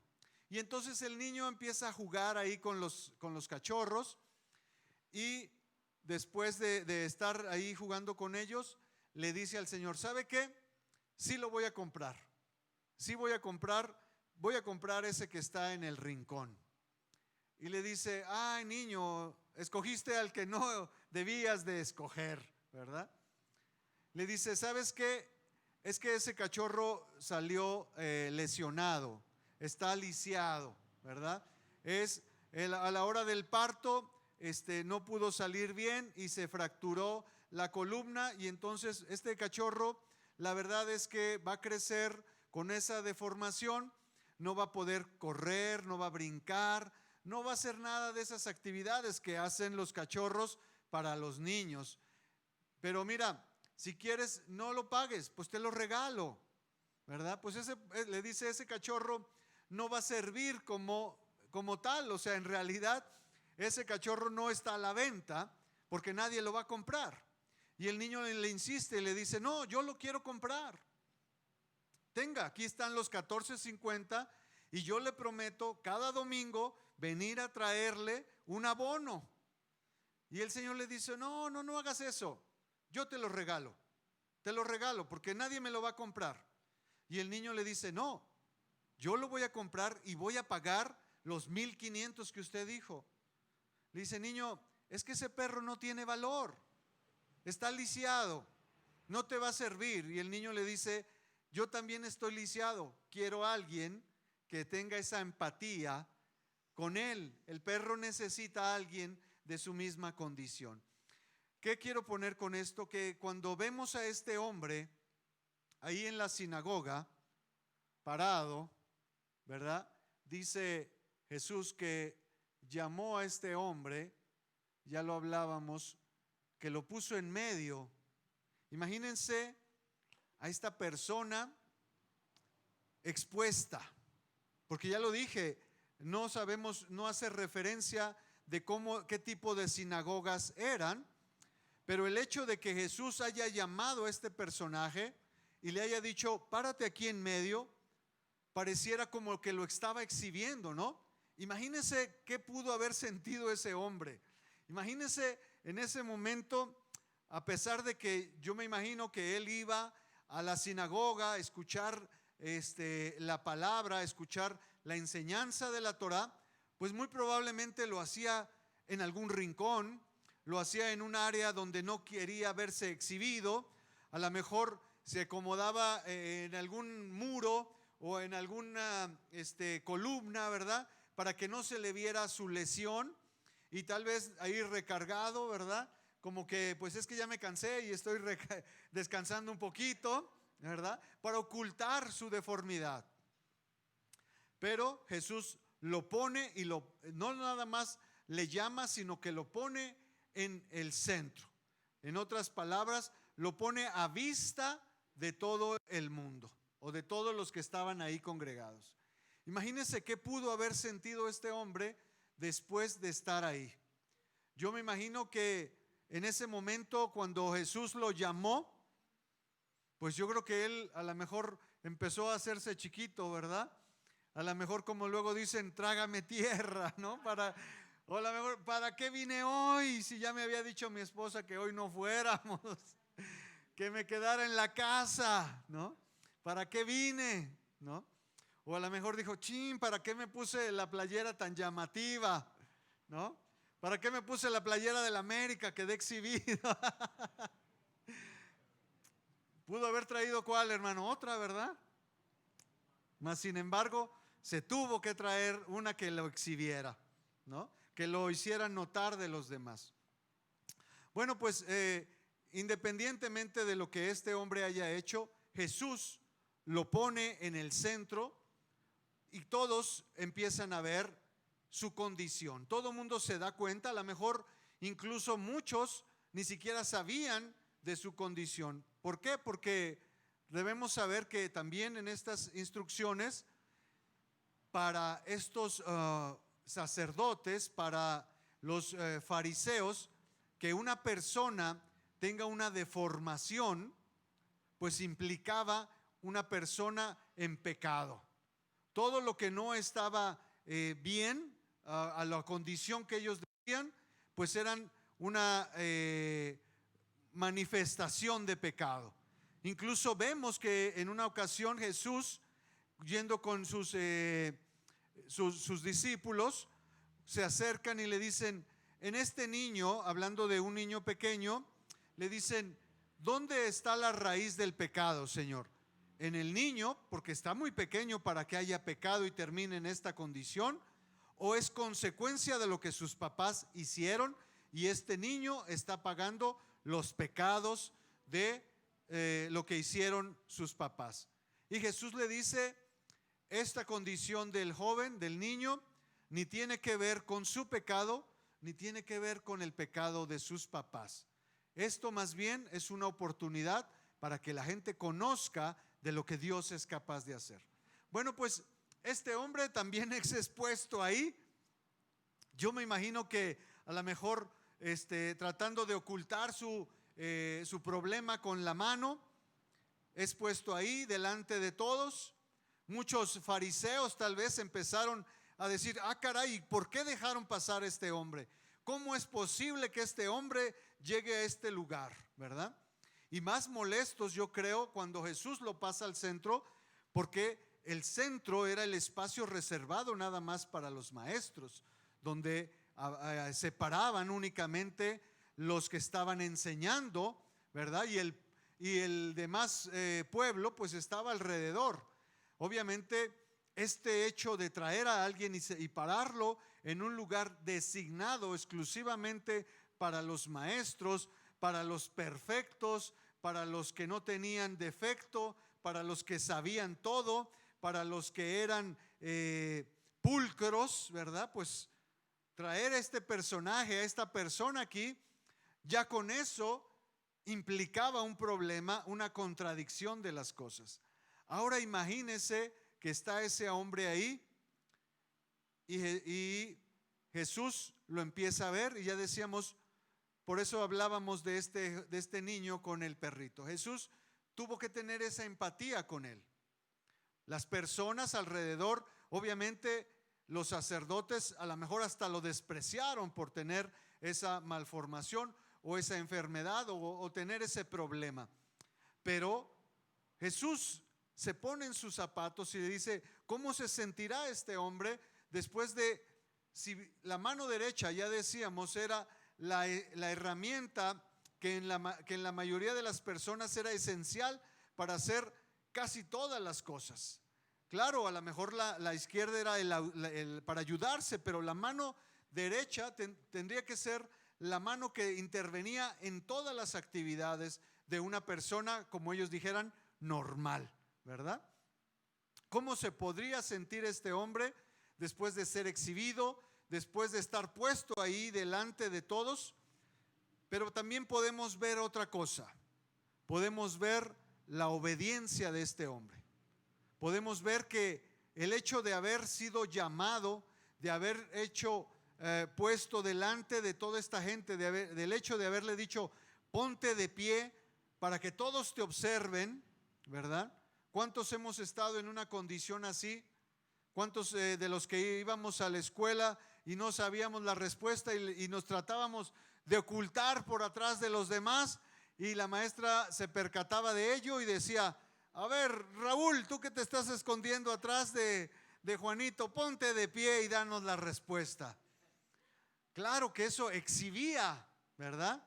S1: Y entonces el niño empieza a jugar ahí con los cachorros, y después de estar ahí jugando con ellos, le dice al Señor, ¿sabe qué? Sí lo voy a comprar. Sí voy a comprar ese que está en el rincón. Y le dice, ay niño, escogiste al que no debías de escoger, ¿verdad? Le dice, ¿sabes qué? Es que ese cachorro salió lesionado, está lisiado, ¿verdad? A la hora del parto no pudo salir bien y se fracturó la columna, y entonces este cachorro, la verdad es que va a crecer con esa deformación, no va a poder correr, no va a brincar, no va a hacer nada de esas actividades que hacen los cachorros para los niños. Pero mira, si quieres no lo pagues, pues te lo regalo, ¿verdad? Pues le dice, ese cachorro no va a servir como tal, o sea, en realidad ese cachorro no está a la venta porque nadie lo va a comprar. Y el niño le insiste y le dice, no, yo lo quiero comprar. Tenga, aquí están los 14.50 y yo le prometo cada domingo venir a traerle un abono. Y el Señor le dice, no hagas eso, yo te lo regalo porque nadie me lo va a comprar. Y el niño le dice, no, yo lo voy a comprar y voy a pagar los 1,500 que usted dijo. Le dice, niño, es que ese perro no tiene valor, está lisiado, no te va a servir. Y el niño le dice, yo también estoy lisiado, quiero a alguien que tenga esa empatía con él. El perro necesita a alguien de su misma condición. ¿Qué quiero poner con esto? Que cuando vemos a este hombre ahí en la sinagoga, parado, ¿verdad? Dice Jesús que llamó a este hombre, ya lo hablábamos, que lo puso en medio. Imagínense a esta persona expuesta, porque ya lo dije, no sabemos, no hace referencia de qué tipo de sinagogas eran, pero el hecho de que Jesús haya llamado a este personaje y le haya dicho, párate aquí en medio, pareciera como que lo estaba exhibiendo, ¿no? Imagínense qué pudo haber sentido ese hombre. Imagínense en ese momento, a pesar de que yo me imagino que él iba a la sinagoga a escuchar la palabra, a escuchar la enseñanza de la Torá, pues muy probablemente lo hacía en algún rincón, lo hacía en un área donde no quería verse exhibido, a lo mejor se acomodaba en algún muro o en alguna columna, ¿verdad? Para que no se le viera su lesión, y tal vez ahí recargado, ¿verdad? Como que pues es que ya me cansé y estoy descansando un poquito, ¿verdad? Para ocultar su deformidad. Pero Jesús lo pone y no nada más le llama, sino que lo pone en el centro. En otras palabras, lo pone a vista de todo el mundo o de todos los que estaban ahí congregados. Imagínense qué pudo haber sentido este hombre después de estar ahí. Yo me imagino que en ese momento, cuando Jesús lo llamó, pues yo creo que él a lo mejor empezó a hacerse chiquito, ¿verdad? A lo mejor, como luego dicen, trágame tierra, ¿no? O a lo mejor, ¿para qué vine hoy? Si ya me había dicho mi esposa que hoy no fuéramos, que me quedara en la casa, ¿no? ¿Para qué vine? ¿No? O a lo mejor dijo, chin, ¿para qué me puse la playera tan llamativa? ¿No? ¿Para qué me puse la playera del América? Quedé exhibido. Pudo haber traído ¿cuál, hermano? Otra, ¿verdad? Mas sin embargo, se tuvo que traer una que lo exhibiera, ¿no? Que lo hiciera notar de los demás. Bueno, pues independientemente de lo que este hombre haya hecho, Jesús lo pone en el centro y todos empiezan a ver su condición. Todo el mundo se da cuenta, a lo mejor incluso muchos ni siquiera sabían de su condición. ¿Por qué? Porque debemos saber que también en estas instrucciones para estos sacerdotes, para los fariseos, que una persona tenga una deformación, pues implicaba una persona en pecado. Todo lo que no estaba bien a la condición que ellos decían, pues eran una manifestación de pecado. Incluso vemos que en una ocasión Jesús, yendo con sus discípulos, se acercan y le dicen, en este niño, hablando de un niño pequeño, le dicen, ¿dónde está la raíz del pecado, Señor? ¿En el niño, porque está muy pequeño para que haya pecado y termine en esta condición? ¿O es consecuencia de lo que sus papás hicieron y este niño está pagando los pecados de lo que hicieron sus papás? Y Jesús le dice, esta condición del joven, del niño, ni tiene que ver con su pecado, ni tiene que ver con el pecado de sus papás. Esto más bien es una oportunidad para que la gente conozca de lo que Dios es capaz de hacer. Bueno, pues este hombre también es expuesto ahí. Yo me imagino que a lo mejor tratando de ocultar su problema con la mano, es puesto ahí delante de todos. Muchos fariseos tal vez empezaron a decir, caray, ¿por qué dejaron pasar a este hombre? ¿Cómo es posible que este hombre llegue a este lugar? ¿Verdad? Y más molestos yo creo cuando Jesús lo pasa al centro, porque el centro era el espacio reservado nada más para los maestros, donde se paraban únicamente los que estaban enseñando, ¿verdad? Y el demás pueblo pues estaba alrededor. Obviamente este hecho de traer a alguien y pararlo en un lugar designado exclusivamente para los maestros, para los perfectos, para los que no tenían defecto, para los que sabían todo, para los que eran pulcros, ¿verdad? Pues traer a este personaje, a esta persona aquí, ya con eso implicaba un problema, una contradicción de las cosas. Ahora imagínese que está ese hombre ahí y Jesús lo empieza a ver, y ya decíamos, por eso hablábamos de este niño con el perrito. Jesús tuvo que tener esa empatía con él. Las personas alrededor, obviamente los sacerdotes a lo mejor hasta lo despreciaron por tener esa malformación o esa enfermedad o tener ese problema. Pero Jesús se pone en sus zapatos y le dice, ¿cómo se sentirá este hombre después de, si la mano derecha, ya decíamos, era la herramienta que en la mayoría de las personas era esencial para hacer casi todas las cosas? Claro, a lo mejor la izquierda era para ayudarse, pero la mano derecha tendría que ser la mano que intervenía en todas las actividades de una persona, como ellos dijeran, normal, ¿verdad? ¿Cómo se podría sentir este hombre después de ser exhibido, después de estar puesto ahí delante de todos? Pero también podemos ver otra cosa. Podemos ver la obediencia de este hombre. Podemos ver que el hecho de haber sido llamado, de haber hecho puesto delante de toda esta gente, del hecho de haberle dicho, ponte de pie para que todos te observen, ¿verdad? ¿Cuántos hemos estado en una condición así? ¿Cuántos de los que íbamos a la escuela y no sabíamos la respuesta y nos tratábamos de ocultar por atrás de los demás? Y la maestra se percataba de ello y decía: a ver, Raúl, tú que te estás escondiendo atrás de Juanito, ponte de pie y danos la respuesta. Claro que eso exhibía, ¿verdad?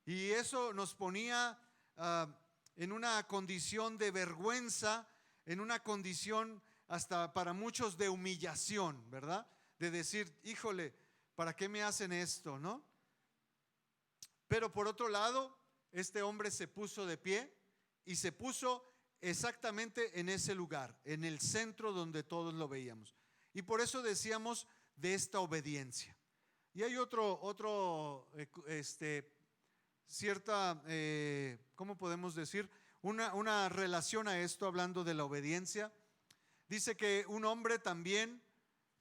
S1: Y eso nos ponía en una condición de vergüenza, en una condición hasta para muchos de humillación, ¿verdad? De decir, híjole, ¿para qué me hacen esto, no? Pero por otro lado, este hombre se puso de pie y se puso exactamente en ese lugar, en el centro donde todos lo veíamos. Y por eso decíamos de esta obediencia. Y hay cierta, ¿cómo podemos decir? Una relación a esto, hablando de la obediencia. Dice que un hombre también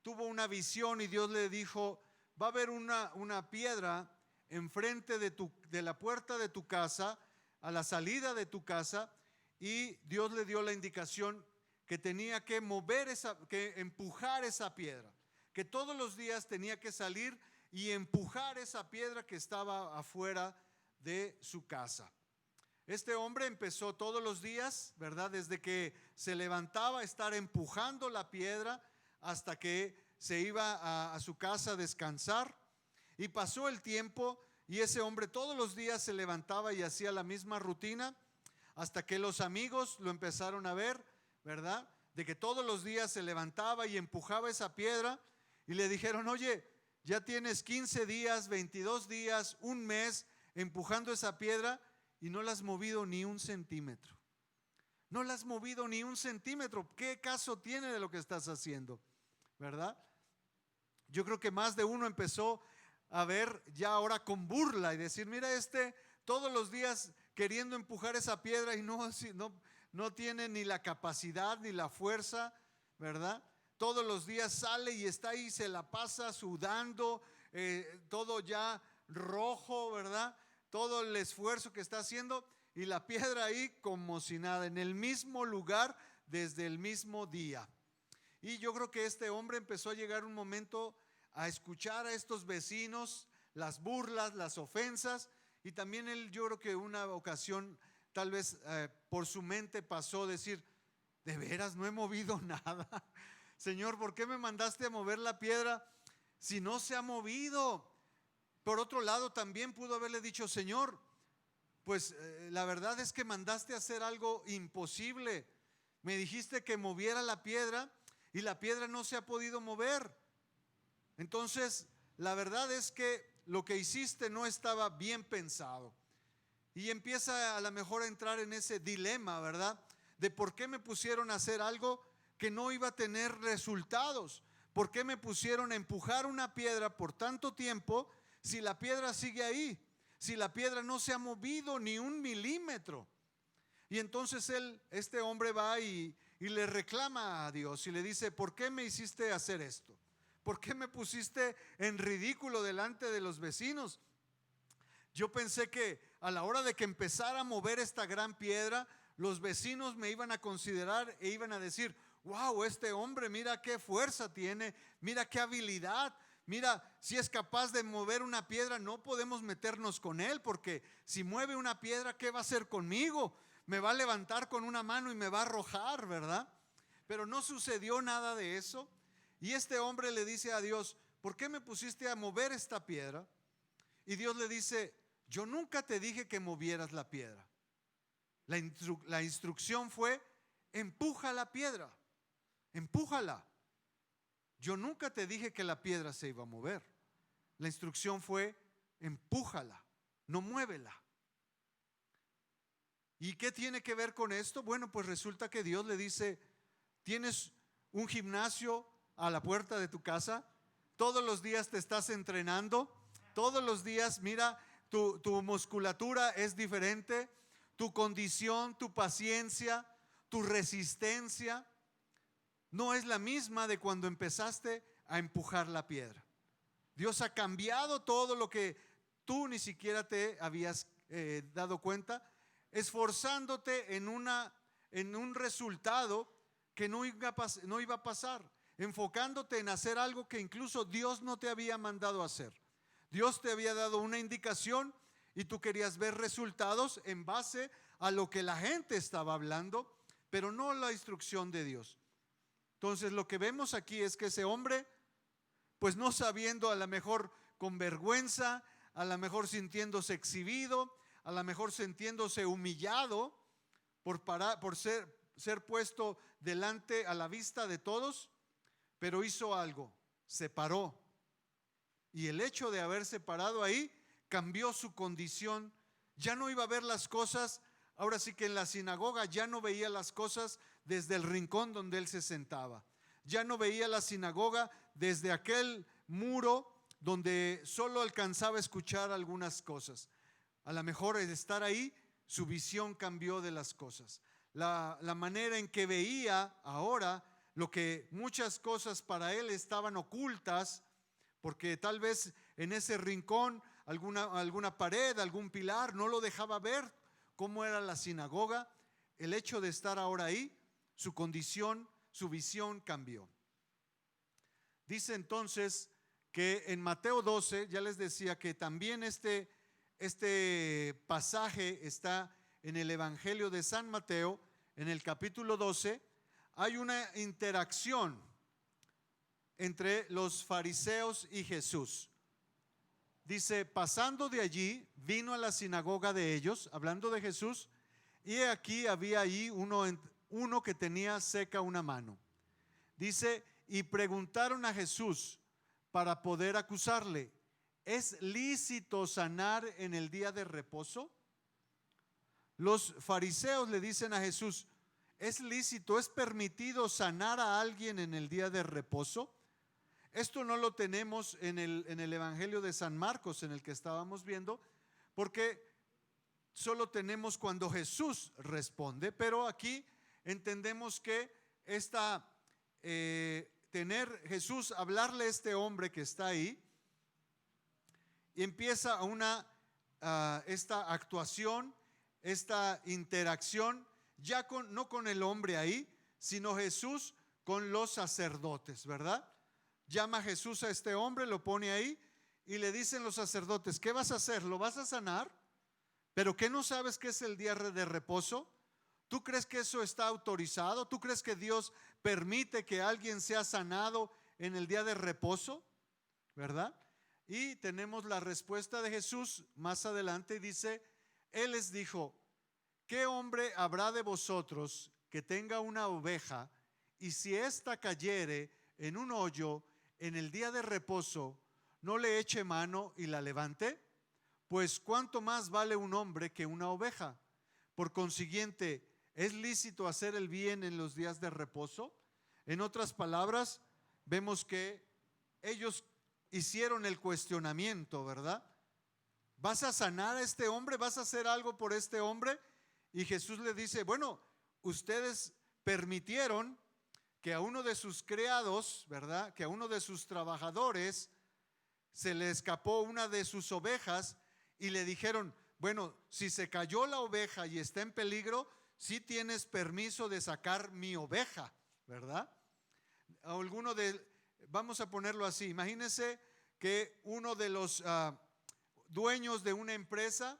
S1: tuvo una visión y Dios le dijo: va a haber una piedra enfrente de la puerta de tu casa, a la salida de tu casa, y Dios le dio la indicación que tenía que que empujar esa piedra, que todos los días tenía que salir y empujar esa piedra que estaba afuera de su casa. Este hombre empezó todos los días, ¿verdad? Desde que se levantaba a estar empujando la piedra hasta que se iba a su casa a descansar. Y pasó el tiempo y ese hombre todos los días se levantaba y hacía la misma rutina, hasta que los amigos lo empezaron a ver, ¿verdad? De que todos los días se levantaba y empujaba esa piedra, y le dijeron: oye, ya tienes 15 días, 22 días, un mes empujando esa piedra y no la has movido ni un centímetro. No la has movido ni un centímetro. ¿Qué caso tiene de lo que estás haciendo? ¿Verdad? Yo creo que más de uno empezó a ver ya ahora con burla y decir: mira, todos los días queriendo empujar esa piedra y no tiene ni la capacidad ni la fuerza, ¿verdad? Todos los días sale y está ahí, se la pasa sudando, todo ya rojo, ¿verdad? Todo el esfuerzo que está haciendo y la piedra ahí como si nada, en el mismo lugar desde el mismo día. Y yo creo que este hombre empezó a llegar un momento a escuchar a estos vecinos, las burlas, las ofensas, y también yo creo que una ocasión tal vez por su mente pasó decir: de veras no he movido nada. Señor, ¿por qué me mandaste a mover la piedra si no se ha movido? Por otro lado, también pudo haberle dicho: Señor, pues la verdad es que mandaste a hacer algo imposible. Me dijiste que moviera la piedra y la piedra no se ha podido mover. Entonces, la verdad es que lo que hiciste no estaba bien pensado. Y empieza a lo mejor a entrar en ese dilema, ¿verdad? De por qué me pusieron a hacer algo que no iba a tener resultados. ¿Por qué me pusieron a empujar una piedra por tanto tiempo si la piedra sigue ahí? Si la piedra no se ha movido ni un milímetro. Y entonces este hombre va y le reclama a Dios y le dice: ¿por qué me hiciste hacer esto? ¿Por qué me pusiste en ridículo delante de los vecinos? Yo pensé que a la hora de que empezara a mover esta gran piedra, los vecinos me iban a considerar e iban a decir: wow, este hombre, mira qué fuerza tiene, mira qué habilidad, mira, si es capaz de mover una piedra, no podemos meternos con él, porque si mueve una piedra, ¿qué va a hacer conmigo? Me va a levantar con una mano y me va a arrojar, ¿verdad? Pero no sucedió nada de eso. Y este hombre le dice a Dios: ¿por qué me pusiste a mover esta piedra? Y Dios le dice: yo nunca te dije que movieras la piedra. La instrucción fue: empuja la piedra, empújala. Yo nunca te dije que la piedra se iba a mover. La instrucción fue: empújala, no muévela. ¿Y qué tiene que ver con esto? Bueno, pues resulta que Dios le dice: tienes un gimnasio a la puerta de tu casa, todos los días te estás entrenando, todos los días, mira, tu musculatura es diferente, tu condición, tu paciencia, tu resistencia no es la misma de cuando empezaste a empujar la piedra. Dios ha cambiado todo lo que tú ni siquiera te habías dado cuenta, esforzándote en un resultado que no iba a pasar, enfocándote en hacer algo que incluso Dios no te había mandado hacer. Dios te había dado una indicación y tú querías ver resultados en base a lo que la gente estaba hablando, pero no la instrucción de Dios. Entonces lo que vemos aquí es que ese hombre, pues no sabiendo, a lo mejor con vergüenza, a lo mejor sintiéndose exhibido, a lo mejor sintiéndose humillado por ser puesto delante a la vista de todos, pero hizo algo, se paró. Y el hecho de haberse parado ahí cambió su condición. Ya no iba a ver las cosas, ahora sí que en la sinagoga ya no veía las cosas desde el rincón donde él se sentaba. Ya no veía la sinagoga desde aquel muro donde solo alcanzaba a escuchar algunas cosas. A lo mejor al estar ahí, su visión cambió de las cosas. La manera en que veía ahora, lo que muchas cosas para él estaban ocultas, porque tal vez en ese rincón alguna pared, algún pilar no lo dejaba ver cómo era la sinagoga. El hecho de estar ahora ahí, su condición, su visión cambió. Dice entonces que en Mateo 12, ya les decía que también este pasaje está en el Evangelio de San Mateo, en el capítulo 12, hay una interacción entre los fariseos y Jesús. Dice, pasando de allí, vino a la sinagoga de ellos, hablando de Jesús, y aquí había allí uno que tenía seca una mano. Dice, y preguntaron a Jesús para poder acusarle, ¿es lícito sanar en el día de reposo? Los fariseos le dicen a Jesús, ¿es lícito, es permitido sanar a alguien en el día de reposo? Esto no lo tenemos en el Evangelio de San Marcos, en el que estábamos viendo, porque solo tenemos cuando Jesús responde, pero aquí entendemos que tener Jesús, hablarle a este hombre que está ahí, y empieza esta actuación, esta interacción, ya no con el hombre ahí, sino Jesús con los sacerdotes, ¿verdad? Llama a Jesús a este hombre, lo pone ahí y le dicen los sacerdotes, ¿qué vas a hacer? ¿Lo vas a sanar? ¿Pero qué no sabes que es el día de reposo? ¿Tú crees que eso está autorizado? ¿Tú crees que Dios permite que alguien sea sanado en el día de reposo? ¿Verdad? Y tenemos la respuesta de Jesús más adelante y dice, Él les dijo, ¿qué hombre habrá de vosotros que tenga una oveja y si ésta cayere en un hoyo en el día de reposo, no le eche mano y la levante? Pues cuánto más vale un hombre que una oveja. Por consiguiente, ¿es lícito hacer el bien en los días de reposo? En otras palabras, vemos que ellos hicieron el cuestionamiento, ¿verdad? ¿Vas a sanar a este hombre? ¿Vas a hacer algo por este hombre? Y Jesús le dice, bueno, ustedes permitieron que a uno de sus criados, ¿verdad? Que a uno de sus trabajadores se le escapó una de sus ovejas y le dijeron, bueno, si se cayó la oveja y está en peligro, sí tienes permiso de sacar mi oveja, ¿verdad? Vamos a ponerlo así, imagínense que uno de los dueños de una empresa,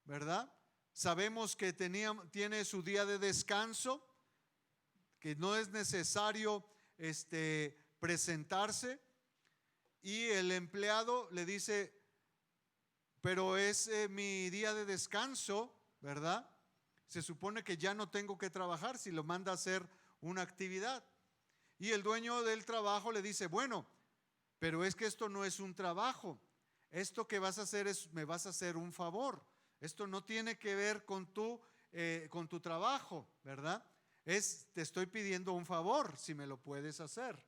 S1: ¿verdad? Sabemos que tiene su día de descanso, que no es necesario presentarse, y el empleado le dice, pero es mi día de descanso, ¿verdad? Se supone que ya no tengo que trabajar si lo manda a hacer una actividad. Y el dueño del trabajo le dice, bueno, pero es que esto no es un trabajo, esto que vas a hacer me vas a hacer un favor, esto no tiene que ver con tu trabajo, ¿verdad? Te estoy pidiendo un favor, si me lo puedes hacer.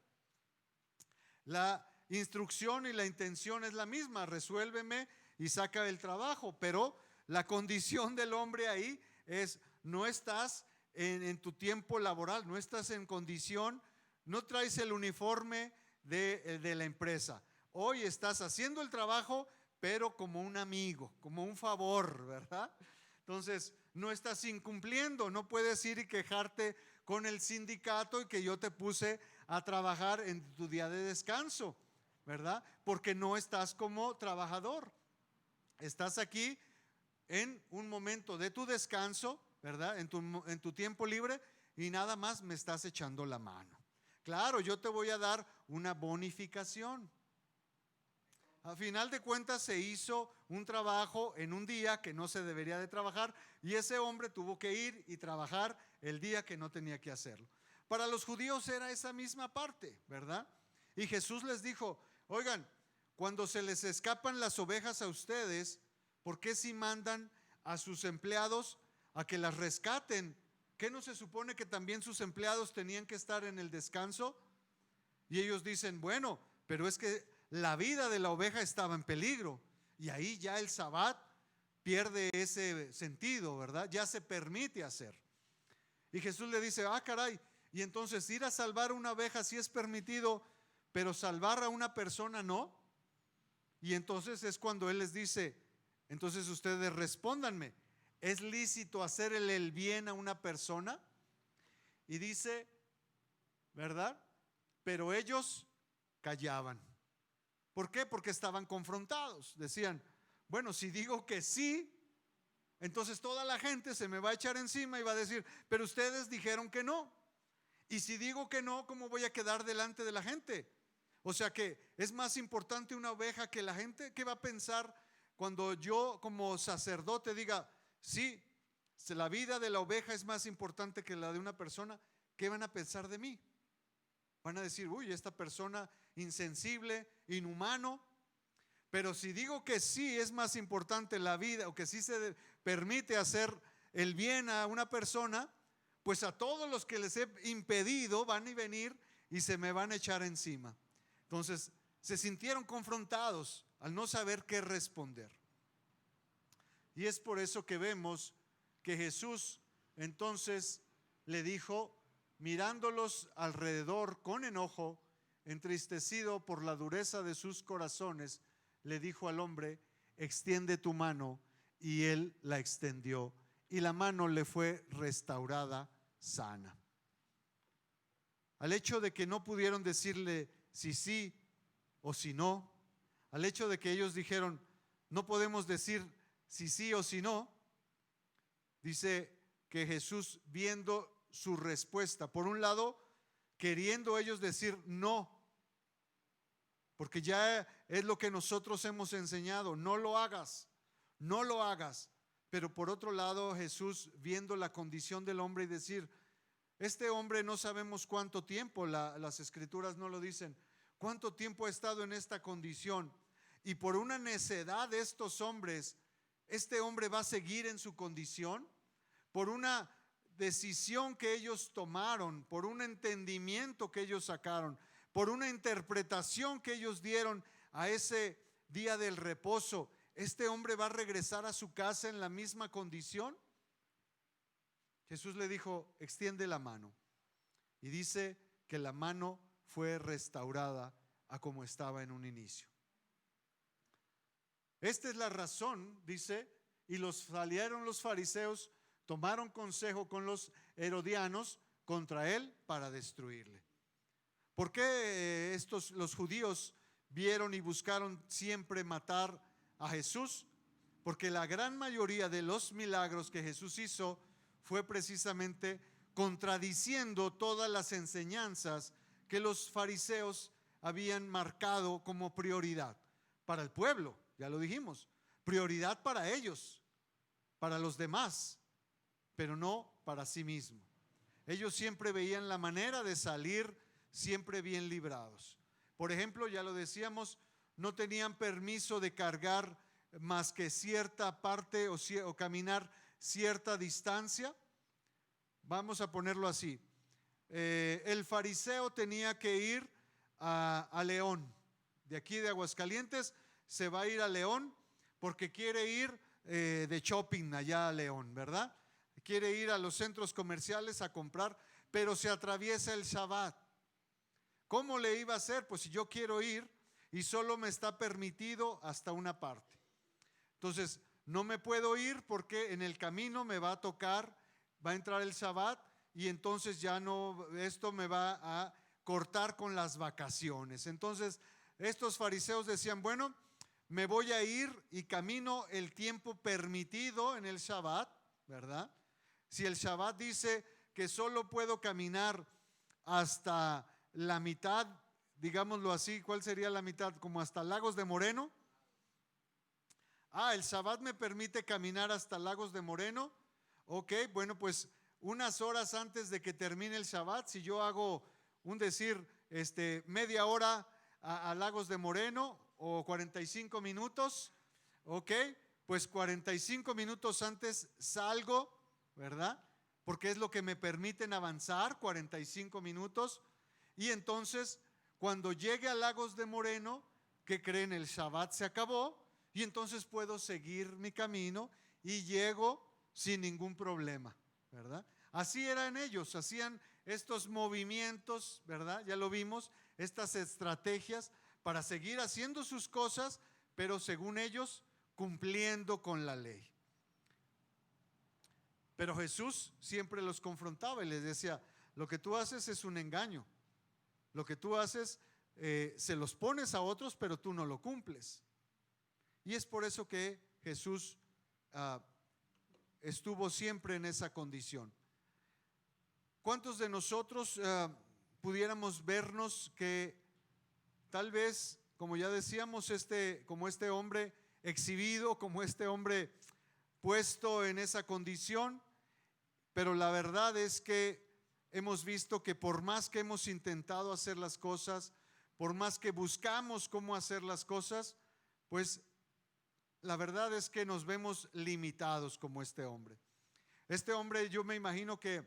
S1: La instrucción y la intención es la misma, resuélveme y saca el trabajo, pero la condición del hombre ahí es, no estás en tu tiempo laboral, no estás en condición, no traes el uniforme de la empresa. Hoy estás haciendo el trabajo, pero como un amigo, como un favor, ¿verdad? Entonces, no estás incumpliendo, no puedes ir y quejarte con el sindicato y que yo te puse a trabajar en tu día de descanso, ¿verdad? Porque no estás como trabajador. Estás aquí en un momento de tu descanso, ¿verdad? En tu tiempo libre y nada más me estás echando la mano. Claro, yo te voy a dar una bonificación. A final de cuentas se hizo un trabajo en un día que no se debería de trabajar y ese hombre tuvo que ir y trabajar el día que no tenía que hacerlo. Para los judíos era esa misma parte, ¿verdad? Y Jesús les dijo, oigan, cuando se les escapan las ovejas a ustedes, ¿por qué si mandan a sus empleados a que las rescaten? ¿Qué no se supone que también sus empleados tenían que estar en el descanso? Y ellos dicen, bueno, pero es que la vida de la oveja estaba en peligro. Y ahí ya el Sabbat pierde ese sentido, ¿verdad? Ya se permite hacer. Y Jesús le dice, caray, y entonces ir a salvar una oveja sí es permitido, pero salvar a una persona no. Y entonces es cuando Él les dice, entonces ustedes respóndanme, ¿es lícito hacer el bien a una persona? Y dice, ¿verdad? Pero ellos callaban. ¿Por qué? Porque estaban confrontados. Decían, bueno, si digo que sí, entonces toda la gente se me va a echar encima y va a decir, pero ustedes dijeron que no. Y si digo que no, ¿cómo voy a quedar delante de la gente? O sea que es más importante una oveja que la gente. ¿Qué va a pensar cuando yo como sacerdote diga, sí, la vida de la oveja es más importante que la de una persona? ¿Qué van a pensar de mí? Van a decir, uy, esta persona insensible, inhumano. Pero si digo que sí es más importante la vida, o que sí se permite hacer el bien a una persona, pues a todos los que les he impedido van a venir y se me van a echar encima. Entonces se sintieron confrontados al no saber qué responder. Y es por eso que vemos que Jesús entonces le dijo, mirándolos alrededor con enojo, entristecido por la dureza de sus corazones, le dijo al hombre, extiende tu mano, y él la extendió, y la mano le fue restaurada sana. Al hecho de que no pudieron decirle si sí o si no, al hecho de que ellos dijeron, no podemos decir si sí o si no, dice que Jesús, viendo su respuesta, por un lado, queriendo ellos decir no, porque ya es lo que nosotros hemos enseñado, no lo hagas, no lo hagas. Pero por otro lado, Jesús, viendo la condición del hombre y decir, este hombre no sabemos cuánto tiempo, las escrituras no lo dicen, cuánto tiempo ha estado en esta condición, y por una necedad de estos hombres, este hombre va a seguir en su condición, por una decisión que ellos tomaron, por un entendimiento que ellos sacaron, por una interpretación que ellos dieron a ese día del reposo. ¿Este hombre va a regresar a su casa en la misma condición? Jesús le dijo, extiende la mano. Y dice que la mano fue restaurada a como estaba en un inicio. Esta es la razón, dice, y salieron los fariseos, tomaron consejo con los herodianos contra él para destruirle. ¿Por qué los judíos vieron y buscaron siempre matar a Jesús? Porque la gran mayoría de los milagros que Jesús hizo fue precisamente contradiciendo todas las enseñanzas que los fariseos habían marcado como prioridad para el pueblo, ya lo dijimos, prioridad para ellos, para los demás, pero no para sí mismo. Ellos siempre veían la manera de salir siempre bien librados. Por ejemplo, ya lo decíamos, no tenían permiso de cargar más que cierta parte o caminar cierta distancia. Vamos a ponerlo así. El fariseo tenía que ir a León. De aquí de Aguascalientes se va a ir a León porque quiere ir de shopping allá a León, ¿verdad? Quiere ir a los centros comerciales a comprar, pero se atraviesa el Shabbat. ¿Cómo le iba a hacer? Pues si yo quiero ir y solo me está permitido hasta una parte. Entonces, no me puedo ir porque en el camino me va a tocar, va a entrar el Shabbat y entonces ya no, esto me va a cortar con las vacaciones. Entonces estos fariseos decían, bueno, me voy a ir y camino el tiempo permitido en el Shabbat, ¿verdad? Si el Shabbat dice que solo puedo caminar hasta la mitad, digámoslo así, ¿cuál sería la mitad? Como hasta Lagos de Moreno. El Shabbat me permite caminar hasta Lagos de Moreno. Ok, bueno, pues unas horas antes de que termine el Shabbat, si yo hago un decir, media hora a Lagos de Moreno o 45 minutos, ok, pues 45 minutos antes salgo, ¿verdad? Porque es lo que me permiten avanzar, 45 minutos. Y entonces, cuando llegue a Lagos de Moreno, ¿qué creen? El Shabbat se acabó y entonces puedo seguir mi camino y llego sin ningún problema, ¿verdad? Así eran ellos, hacían estos movimientos, ¿verdad? Ya lo vimos, estas estrategias para seguir haciendo sus cosas, pero según ellos, cumpliendo con la ley. Pero Jesús siempre los confrontaba y les decía, lo que tú haces es un engaño. Lo que tú haces, se los pones a otros, pero tú no lo cumples. Y es por eso que Jesús estuvo siempre en esa condición. ¿Cuántos de nosotros pudiéramos vernos que tal vez, como ya decíamos, como este hombre exhibido, como este hombre puesto en esa condición? Pero la verdad es que hemos visto que por más que hemos intentado hacer las cosas, por más que buscamos cómo hacer las cosas, pues la verdad es que nos vemos limitados como este hombre. Este hombre, yo me imagino que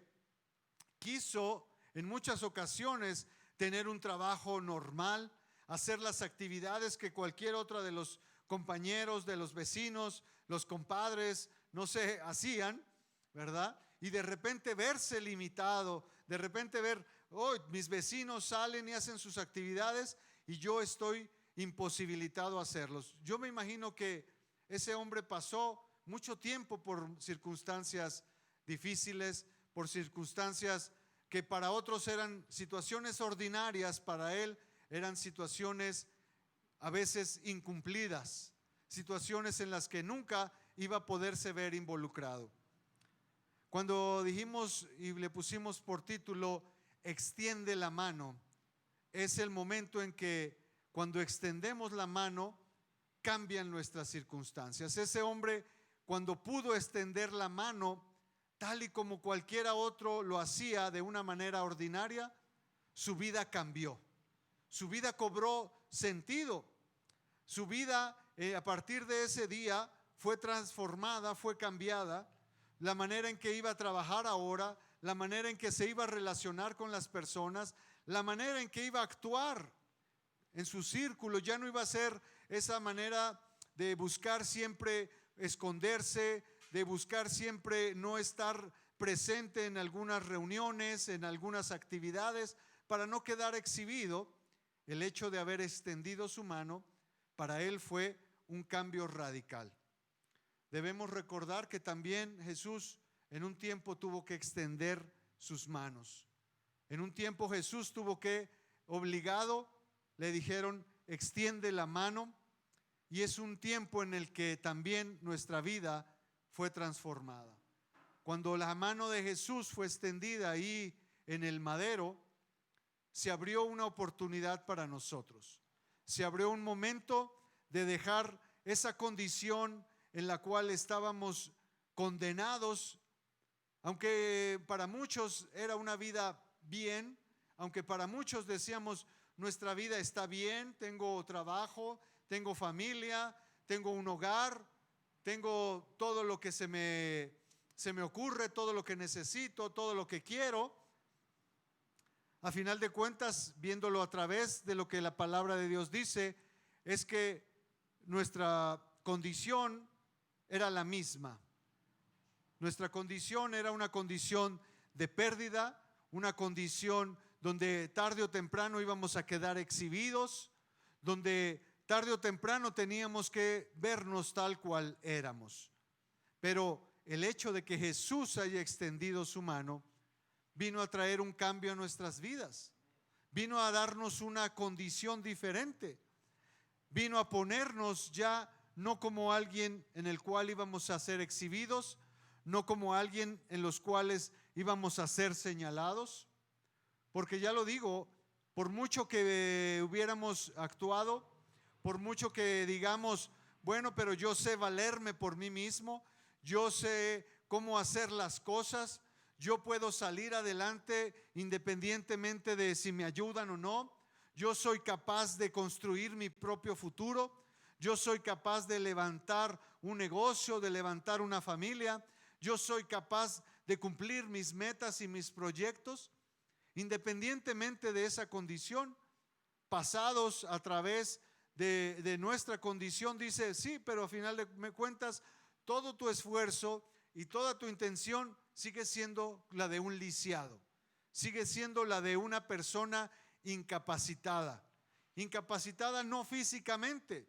S1: quiso en muchas ocasiones tener un trabajo normal, hacer las actividades que cualquier otra de los compañeros, de los vecinos, los compadres, no sé, hacían, ¿verdad? Y de repente verse limitado, de repente ver, mis vecinos salen y hacen sus actividades y yo estoy imposibilitado a hacerlos. Yo me imagino que ese hombre pasó mucho tiempo por circunstancias difíciles, por circunstancias que para otros eran situaciones ordinarias, para él eran situaciones a veces incumplidas, situaciones en las que nunca iba a poderse ver involucrado. Cuando dijimos y le pusimos por título, extiende la mano, es el momento en que cuando extendemos la mano cambian nuestras circunstancias. Ese hombre, cuando pudo extender la mano, tal y como cualquiera otro lo hacía de una manera ordinaria, su vida cambió, su vida cobró sentido, su vida a partir de ese día fue transformada, fue cambiada. La manera en que iba a trabajar ahora, la manera en que se iba a relacionar con las personas, la manera en que iba a actuar en su círculo, ya no iba a ser esa manera de buscar siempre esconderse, de buscar siempre no estar presente en algunas reuniones, en algunas actividades, para no quedar exhibido. El hecho de haber extendido su mano, para él fue un cambio radical. Debemos recordar que también Jesús en un tiempo tuvo que extender sus manos. En un tiempo Jesús tuvo que, obligado, le dijeron, extiende la mano. Y es un tiempo en el que también nuestra vida fue transformada. Cuando la mano de Jesús fue extendida ahí en el madero, se abrió una oportunidad para nosotros. Se abrió un momento de dejar esa condición en la cual estábamos condenados, aunque para muchos era una vida bien, aunque para muchos decíamos nuestra vida está bien, tengo trabajo, tengo familia, tengo un hogar, tengo todo lo que se me ocurre, todo lo que necesito, todo lo que quiero. A final de cuentas, viéndolo a través de lo que la palabra de Dios dice, es que nuestra condición era la misma. Nuestra condición era una condición de pérdida, una condición donde tarde o temprano íbamos a quedar exhibidos, donde tarde o temprano teníamos que vernos tal cual éramos. Pero el hecho de que Jesús haya extendido su mano vino a traer un cambio a nuestras vidas, vino a darnos una condición diferente, vino a ponernos ya no como alguien en el cual íbamos a ser exhibidos, no como alguien en los cuales íbamos a ser señalados, porque ya lo digo, por mucho que hubiéramos actuado, por mucho que digamos, bueno, pero yo sé valerme por mí mismo, yo sé cómo hacer las cosas, yo puedo salir adelante independientemente de si me ayudan o no, yo soy capaz de construir mi propio futuro, yo soy capaz de levantar un negocio, de levantar una familia, yo soy capaz de cumplir mis metas y mis proyectos. Independientemente de esa condición, pasados a través de nuestra condición, dice, sí, pero a final de cuentas, todo tu esfuerzo y toda tu intención sigue siendo la de un lisiado, sigue siendo la de una persona incapacitada. Incapacitada no físicamente,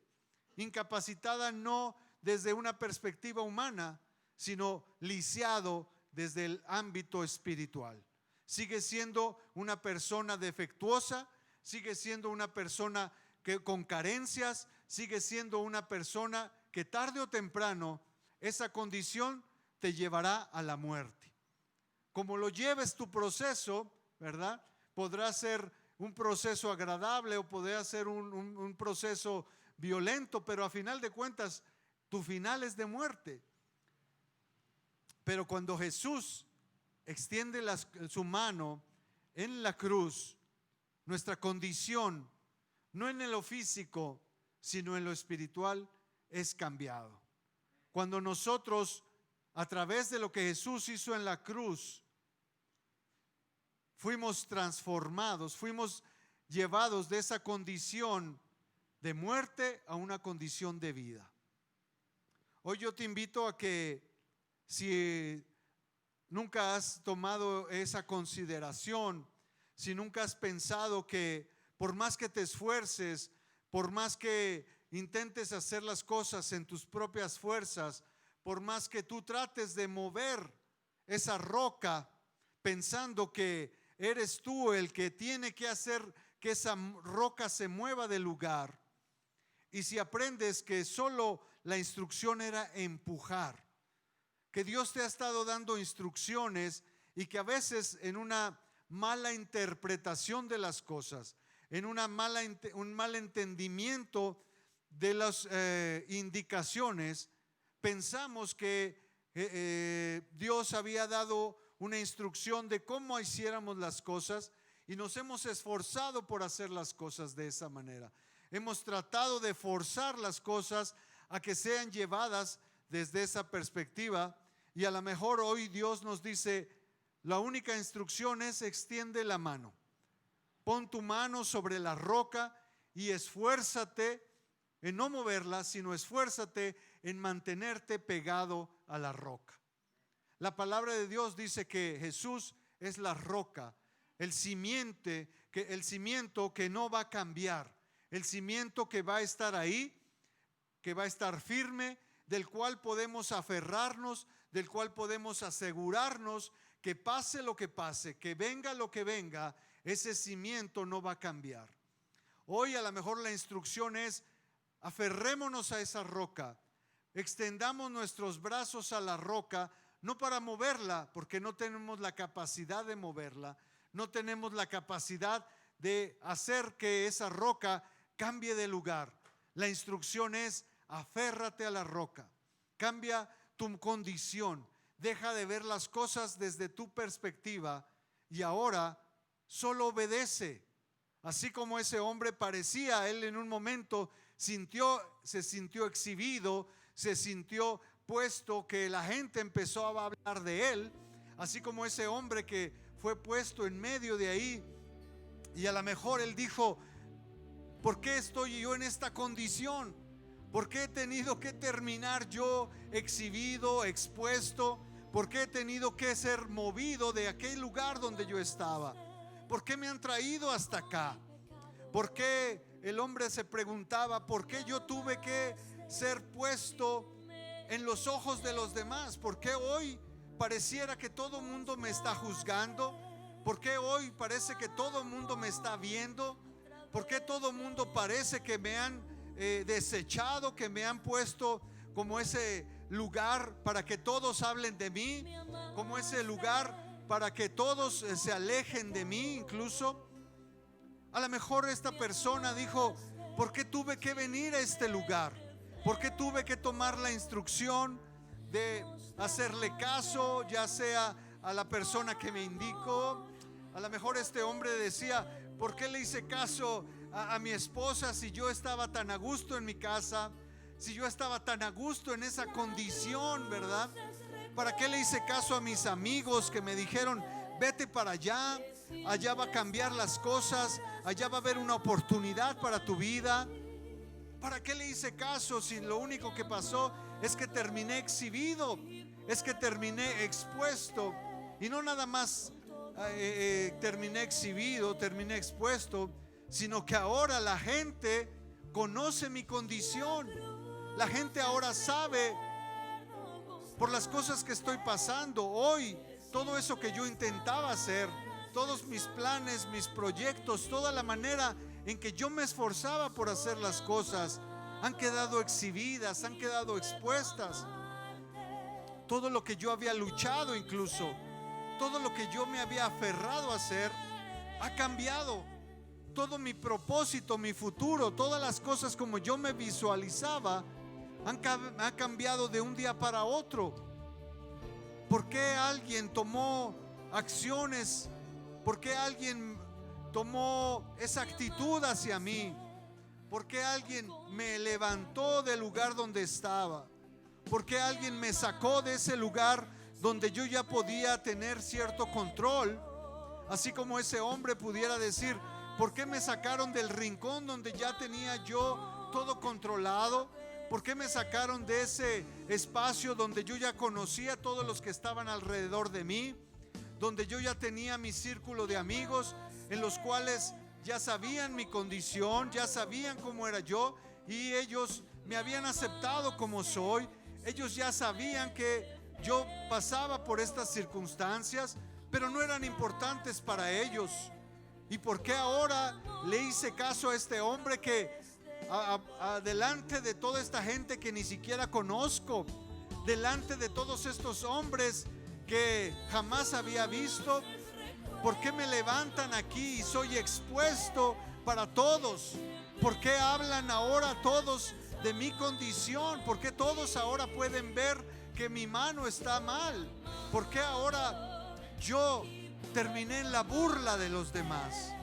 S1: incapacitada no desde una perspectiva humana, sino lisiado desde el ámbito espiritual. Sigue siendo una persona defectuosa, sigue siendo una persona con carencias, sigue siendo una persona que tarde o temprano esa condición te llevará a la muerte. Como lo lleves tu proceso, ¿verdad? Podrá ser un proceso agradable o podrá ser un proceso violento, pero a final de cuentas tu final es de muerte. Pero cuando Jesús extiende su mano en la cruz, nuestra condición, no en lo físico, sino en lo espiritual, es cambiado. Cuando nosotros, a través de lo que Jesús hizo en la cruz, fuimos transformados, fuimos llevados de esa condición de muerte a una condición de vida. Hoy yo te invito a que, si nunca has tomado esa consideración, si nunca has pensado que por más que te esfuerces, por más que intentes hacer las cosas en tus propias fuerzas, por más que tú trates de mover esa roca pensando que eres tú el que tiene que hacer que esa roca se mueva del lugar, y si aprendes que solo la instrucción era empujar, que Dios te ha estado dando instrucciones y que a veces en una mala interpretación de las cosas, en un mal entendimiento de las indicaciones, pensamos que Dios había dado una instrucción de cómo hiciéramos las cosas y nos hemos esforzado por hacer las cosas de esa manera. Hemos tratado de forzar las cosas a que sean llevadas desde esa perspectiva, y a lo mejor hoy Dios nos dice, la única instrucción es extiende la mano, pon tu mano sobre la roca y esfuérzate en no moverla, sino esfuérzate en mantenerte pegado a la roca. La palabra de Dios dice que Jesús es la roca, el cimiento que no va a cambiar, el cimiento que va a estar ahí, que va a estar firme, del cual podemos aferrarnos, del cual podemos asegurarnos que pase lo que pase, que venga lo que venga, ese cimiento no va a cambiar. Hoy a lo mejor la instrucción es, aferrémonos a esa roca, extendamos nuestros brazos a la roca, no para moverla, porque no tenemos la capacidad de moverla, no tenemos la capacidad de hacer que esa roca cambie de lugar. La instrucción es, aférrate a la roca, cambia tu condición, deja de ver las cosas desde tu perspectiva y ahora solo obedece. Así como ese hombre parecía, él en un momento se sintió exhibido, se sintió puesto, que la gente empezó a hablar de él, así como ese hombre que fue puesto en medio de ahí, y a lo mejor él dijo, ¿por qué estoy yo en esta condición? ¿Por qué he tenido que terminar yo exhibido, expuesto? ¿Por qué he tenido que ser movido de aquel lugar donde yo estaba? ¿Por qué me han traído hasta acá? ¿Por qué el hombre se preguntaba, por qué yo tuve que ser puesto en los ojos de los demás? ¿Por qué hoy pareciera que todo el mundo me está juzgando? ¿Por qué hoy parece que todo el mundo me está viendo? ¿Por qué todo el mundo parece que me han desechado, que me han puesto como ese lugar para que todos hablen de mí, como ese lugar para que todos se alejen de mí? Incluso a lo mejor esta persona dijo: ¿por qué tuve que venir a este lugar? ¿Por qué tuve que tomar la instrucción de hacerle caso, ya sea a la persona que me indicó? A lo mejor este hombre decía: ¿por qué le hice caso a mi esposa si yo estaba tan a gusto en mi casa? Si yo estaba tan a gusto en esa condición, ¿verdad? ¿Para qué le hice caso a mis amigos que me dijeron: vete para allá, allá va a cambiar las cosas, allá va a haber una oportunidad para tu vida? ¿Para qué le hice caso si lo único que pasó es que terminé exhibido, es que terminé expuesto? Y no nada más terminé exhibido, terminé expuesto, sino que ahora la gente conoce mi condición. La gente ahora sabe por las cosas que estoy pasando hoy. Todo eso que yo intentaba hacer, todos mis planes, mis proyectos, toda la manera en que yo me esforzaba por hacer las cosas, han quedado exhibidas, han quedado expuestas. Todo lo que yo había luchado, incluso todo lo que yo me había aferrado a hacer, ha cambiado. Todo mi propósito, mi futuro, todas las cosas como yo me visualizaba han cambiado de un día para otro. ¿Por qué alguien tomó acciones? ¿Por qué alguien tomó esa actitud hacia mí? ¿Por qué alguien me levantó del lugar donde estaba? ¿Por qué alguien me sacó de ese lugar donde yo ya podía tener cierto control? Así como ese hombre pudiera decir: ¿por qué me sacaron del rincón donde ya tenía yo todo controlado? ¿Por qué me sacaron de ese espacio donde yo ya conocía a todos los que estaban alrededor de mí? Donde yo ya tenía mi círculo de amigos en los cuales ya sabían mi condición, ya sabían cómo era yo, y ellos me habían aceptado como soy. Ellos ya sabían que yo pasaba por estas circunstancias, pero no eran importantes para ellos. ¿Y por qué ahora le hice caso a este hombre que delante de toda esta gente que ni siquiera conozco, delante de todos estos hombres que jamás había visto? ¿Por qué me levantan aquí y soy expuesto para todos? ¿Por qué hablan ahora todos de mi condición? ¿Por qué todos ahora pueden ver que mi mano está mal? ¿Por qué ahora yo terminé en la burla de los demás?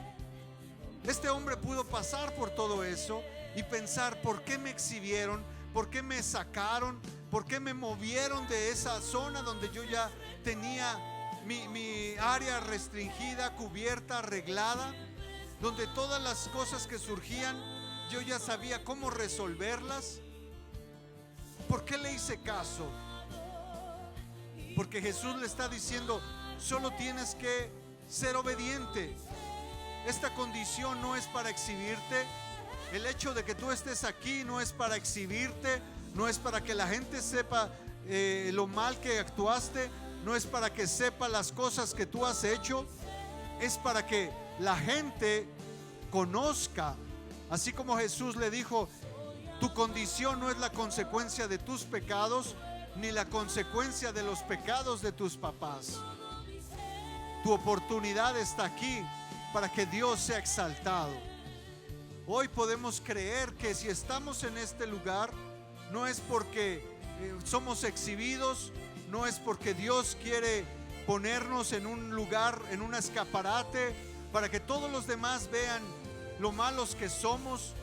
S1: Este hombre pudo pasar por todo eso y pensar: ¿por qué me exhibieron? ¿Por qué me sacaron? ¿Por qué me movieron de esa zona donde yo ya tenía mi área restringida, cubierta, arreglada? Donde todas las cosas que surgían yo ya sabía cómo resolverlas. ¿Por qué le hice caso? Porque Jesús le está diciendo: solo tienes que ser obediente. Esta condición no es para exhibirte. El hecho de que tú estés aquí no es para exhibirte, no es para que la gente sepa lo mal que actuaste, no es para que sepa las cosas que tú has hecho. Es para que la gente conozca. Así como Jesús le dijo: tu condición no es la consecuencia de tus pecados, ni la consecuencia de los pecados de tus papás. Tu oportunidad está aquí para que Dios sea exaltado. Hoy podemos creer que si estamos en este lugar, no es porque somos exhibidos, no es porque Dios quiere ponernos en un lugar, en un escaparate, para que todos los demás vean lo malos que somos,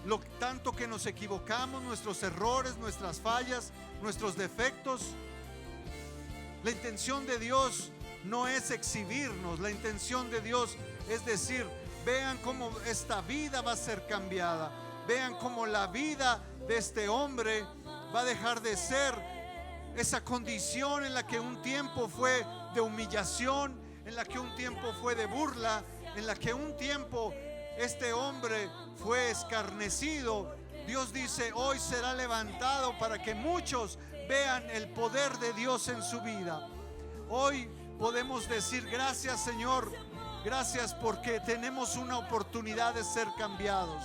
S1: lo tanto que nos equivocamos, nuestros errores, nuestras fallas, nuestros defectos. La intención de Dios no es exhibirnos. La intención de Dios es decir: vean cómo esta vida va a ser cambiada, vean cómo la vida de este hombre va a dejar de ser esa condición en la que un tiempo fue de humillación, en la que un tiempo fue de burla, en la que un tiempo este hombre fue escarnecido. Dios dice: hoy será levantado para que muchos vean el poder de Dios en su vida. Hoy podemos decir gracias, Señor. Gracias porque tenemos una oportunidad de ser cambiados.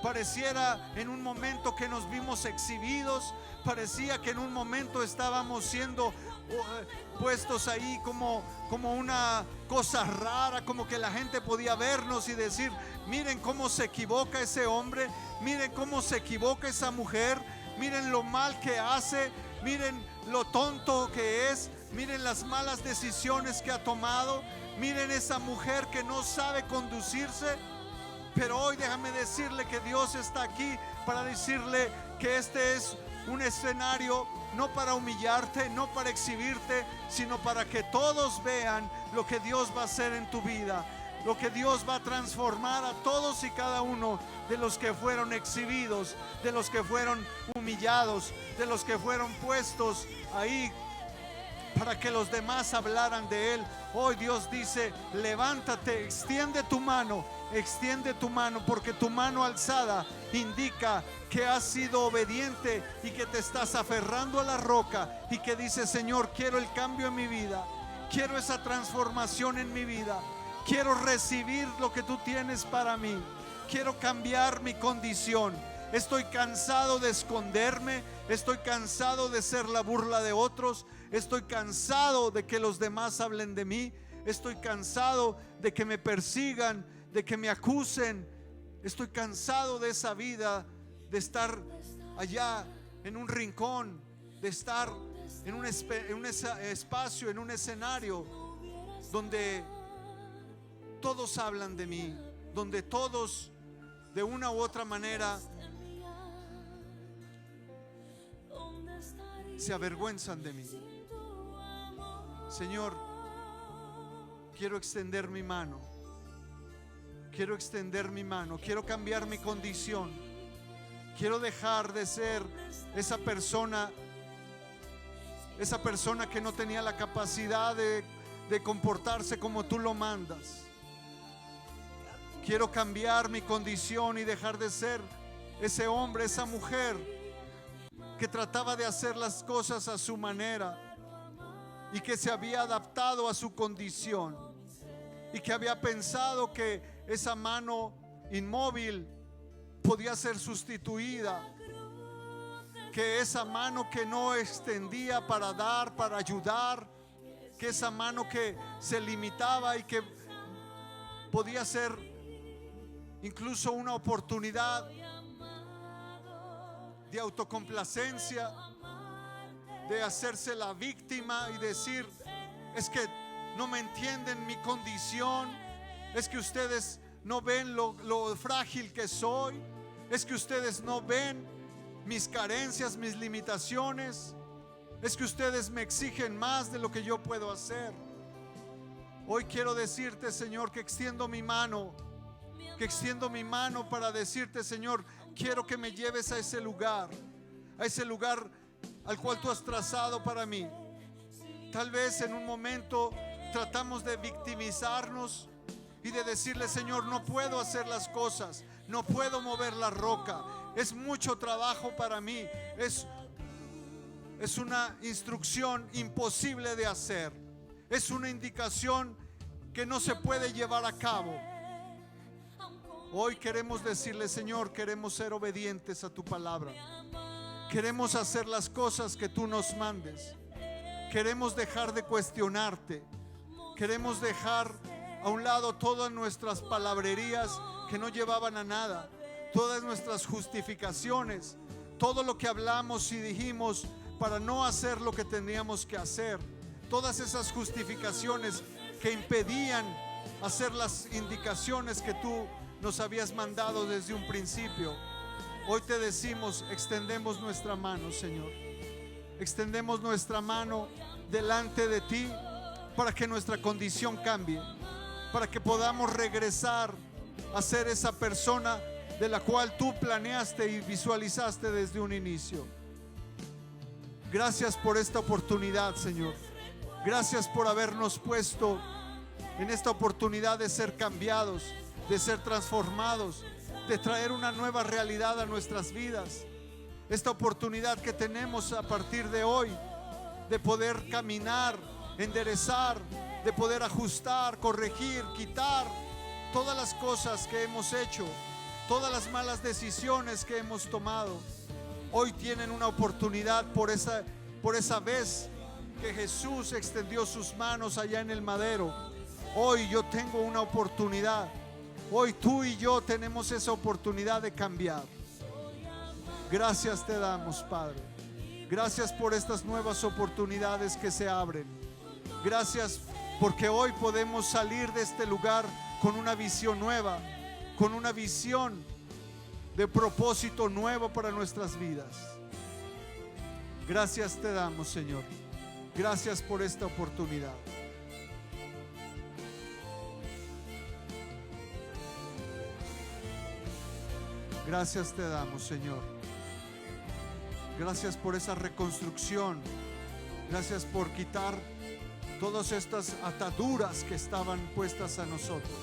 S1: Pareciera en un momento que nos vimos exhibidos, parecía que en un momento estábamos siendo puestos ahí como una cosa rara, como que la gente podía vernos y decir: miren cómo se equivoca ese hombre, miren cómo se equivoca esa mujer, miren lo mal que hace, miren lo tonto que es, miren las malas decisiones que ha tomado, miren esa mujer que no sabe conducirse. Pero hoy déjame decirle que Dios está aquí para decirle que este es un escenario no para humillarte, no para exhibirte, sino para que todos vean lo que Dios va a hacer en tu vida, lo que Dios va a transformar a todos y cada uno de los que fueron exhibidos, de los que fueron humillados, de los que fueron puestos ahí para que los demás hablaran de Él. Hoy Dios dice: levántate, extiende tu mano, porque tu mano alzada indica que has sido obediente y que te estás aferrando a la roca y que dices: Señor, quiero el cambio en mi vida, quiero esa transformación en mi vida, quiero recibir lo que tú tienes para mí, quiero cambiar mi condición. Estoy cansado de esconderme, estoy cansado de ser la burla de otros, estoy cansado de que los demás hablen de mí, estoy cansado de que me persigan, de que me acusen. Estoy cansado de esa vida, de estar allá en un rincón, de estar en un espacio, en un escenario donde todos hablan de mí, donde todos de una u otra manera se avergüenzan de mí. Señor, quiero extender mi mano, quiero extender mi mano, quiero cambiar mi condición, quiero dejar de ser esa persona que no tenía la capacidad de comportarse como tú lo mandas. Quiero cambiar mi condición y dejar de ser ese hombre, esa mujer que trataba de hacer las cosas a su manera y que se había adaptado a su condición y que había pensado que esa mano inmóvil podía ser sustituida, que esa mano que no extendía para dar, para ayudar, que esa mano que se limitaba y que podía ser incluso una oportunidad de autocomplacencia, de hacerse la víctima y decir: es que no me entienden mi condición, es que ustedes no ven lo frágil que soy, es que ustedes no ven mis carencias, mis limitaciones, es que ustedes me exigen más de lo que yo puedo hacer. Hoy quiero decirte, Señor, que extiendo mi mano para decirte: Señor, quiero que me lleves a ese lugar al cual tú has trazado para mí. Tal vez en un momento tratamos de victimizarnos y de decirle: Señor, no puedo hacer las cosas, no puedo mover la roca, es mucho trabajo para mí, es una instrucción imposible de hacer, es una indicación que no se puede llevar a cabo. Hoy queremos decirle: Señor, queremos ser obedientes a tu palabra, queremos hacer las cosas que tú nos mandes, queremos dejar de cuestionarte, queremos dejar a un lado todas nuestras palabrerías que no llevaban a nada, todas nuestras justificaciones, todo lo que hablamos y dijimos para no hacer lo que teníamos que hacer, todas esas justificaciones que impedían hacer las indicaciones que tú nos habías mandado desde un principio. Hoy te decimos: extendemos nuestra mano, Señor, extendemos nuestra mano delante de ti para que nuestra condición cambie, para que podamos regresar a ser esa persona de la cual tú planeaste y visualizaste desde un inicio. Gracias por esta oportunidad, Señor. Gracias por habernos puesto en esta oportunidad de ser cambiados, de ser transformados, de traer una nueva realidad a nuestras vidas. Esta oportunidad que tenemos a partir de hoy de poder caminar enderezar, de poder ajustar, corregir, quitar todas las cosas que hemos hecho, todas las malas decisiones que hemos tomado. Hoy tienen una oportunidad por esa vez que Jesús extendió sus manos allá en el madero. Hoy yo tengo una oportunidad. Hoy tú y yo tenemos esa oportunidad de cambiar. Gracias te damos, Padre. Gracias por estas nuevas oportunidades que se abren. Gracias porque hoy podemos salir de este lugar con una visión nueva, con una visión de propósito nuevo para nuestras vidas. Gracias te damos, Señor. Gracias por esta oportunidad. Gracias te damos, Señor. Gracias por esa reconstrucción. Gracias por quitar todas estas ataduras que estaban puestas a nosotros.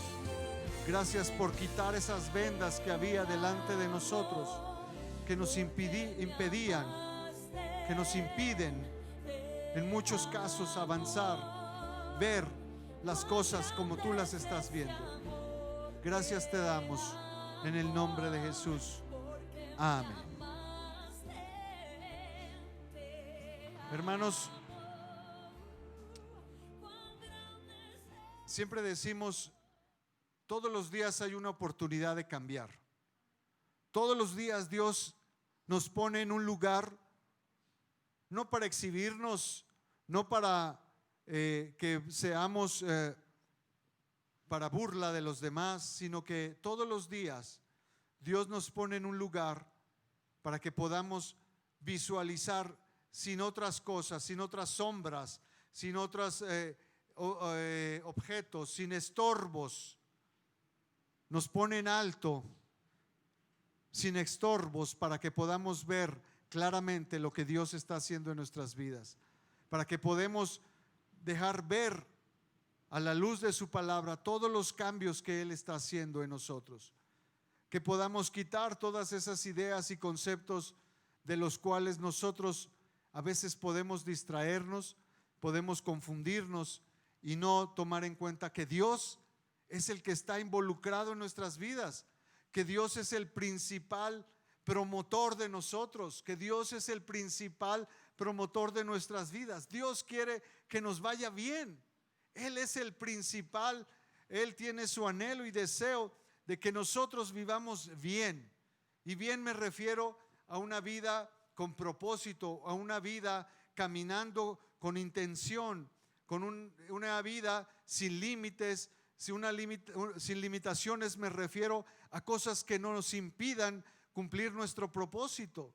S1: Gracias por quitar esas vendas que había delante de nosotros, que nos impedían, que nos impiden en muchos casos avanzar, ver las cosas como tú las estás viendo. Gracias te damos en el nombre de Jesús. Amén. Hermanos, siempre decimos, todos los días hay una oportunidad de cambiar. Todos los días Dios nos pone en un lugar, no para exhibirnos, no para que seamos para burla de los demás, sino que todos los días Dios nos pone en un lugar para que podamos visualizar sin otras cosas, sin otras sombras, sin otros objetos, sin estorbos. Nos pone en alto, sin estorbos, para que podamos ver claramente lo que Dios está haciendo en nuestras vidas, para que podamos dejar ver a la luz de su palabra todos los cambios que Él está haciendo en nosotros, que podamos quitar todas esas ideas y conceptos de los cuales nosotros a veces podemos distraernos, podemos confundirnos y no tomar en cuenta que Dios es el que está involucrado en nuestras vidas, que Dios es el principal promotor de nosotros, que Dios es el principal promotor de nuestras vidas. Dios quiere que nos vaya bien. Él es el principal. Él tiene su anhelo y deseo de que nosotros vivamos bien. Y bien me refiero a una vida con propósito, a una vida caminando con intención, con una vida sin límites, sin limitaciones. Me refiero a cosas que no nos impidan cumplir nuestro propósito.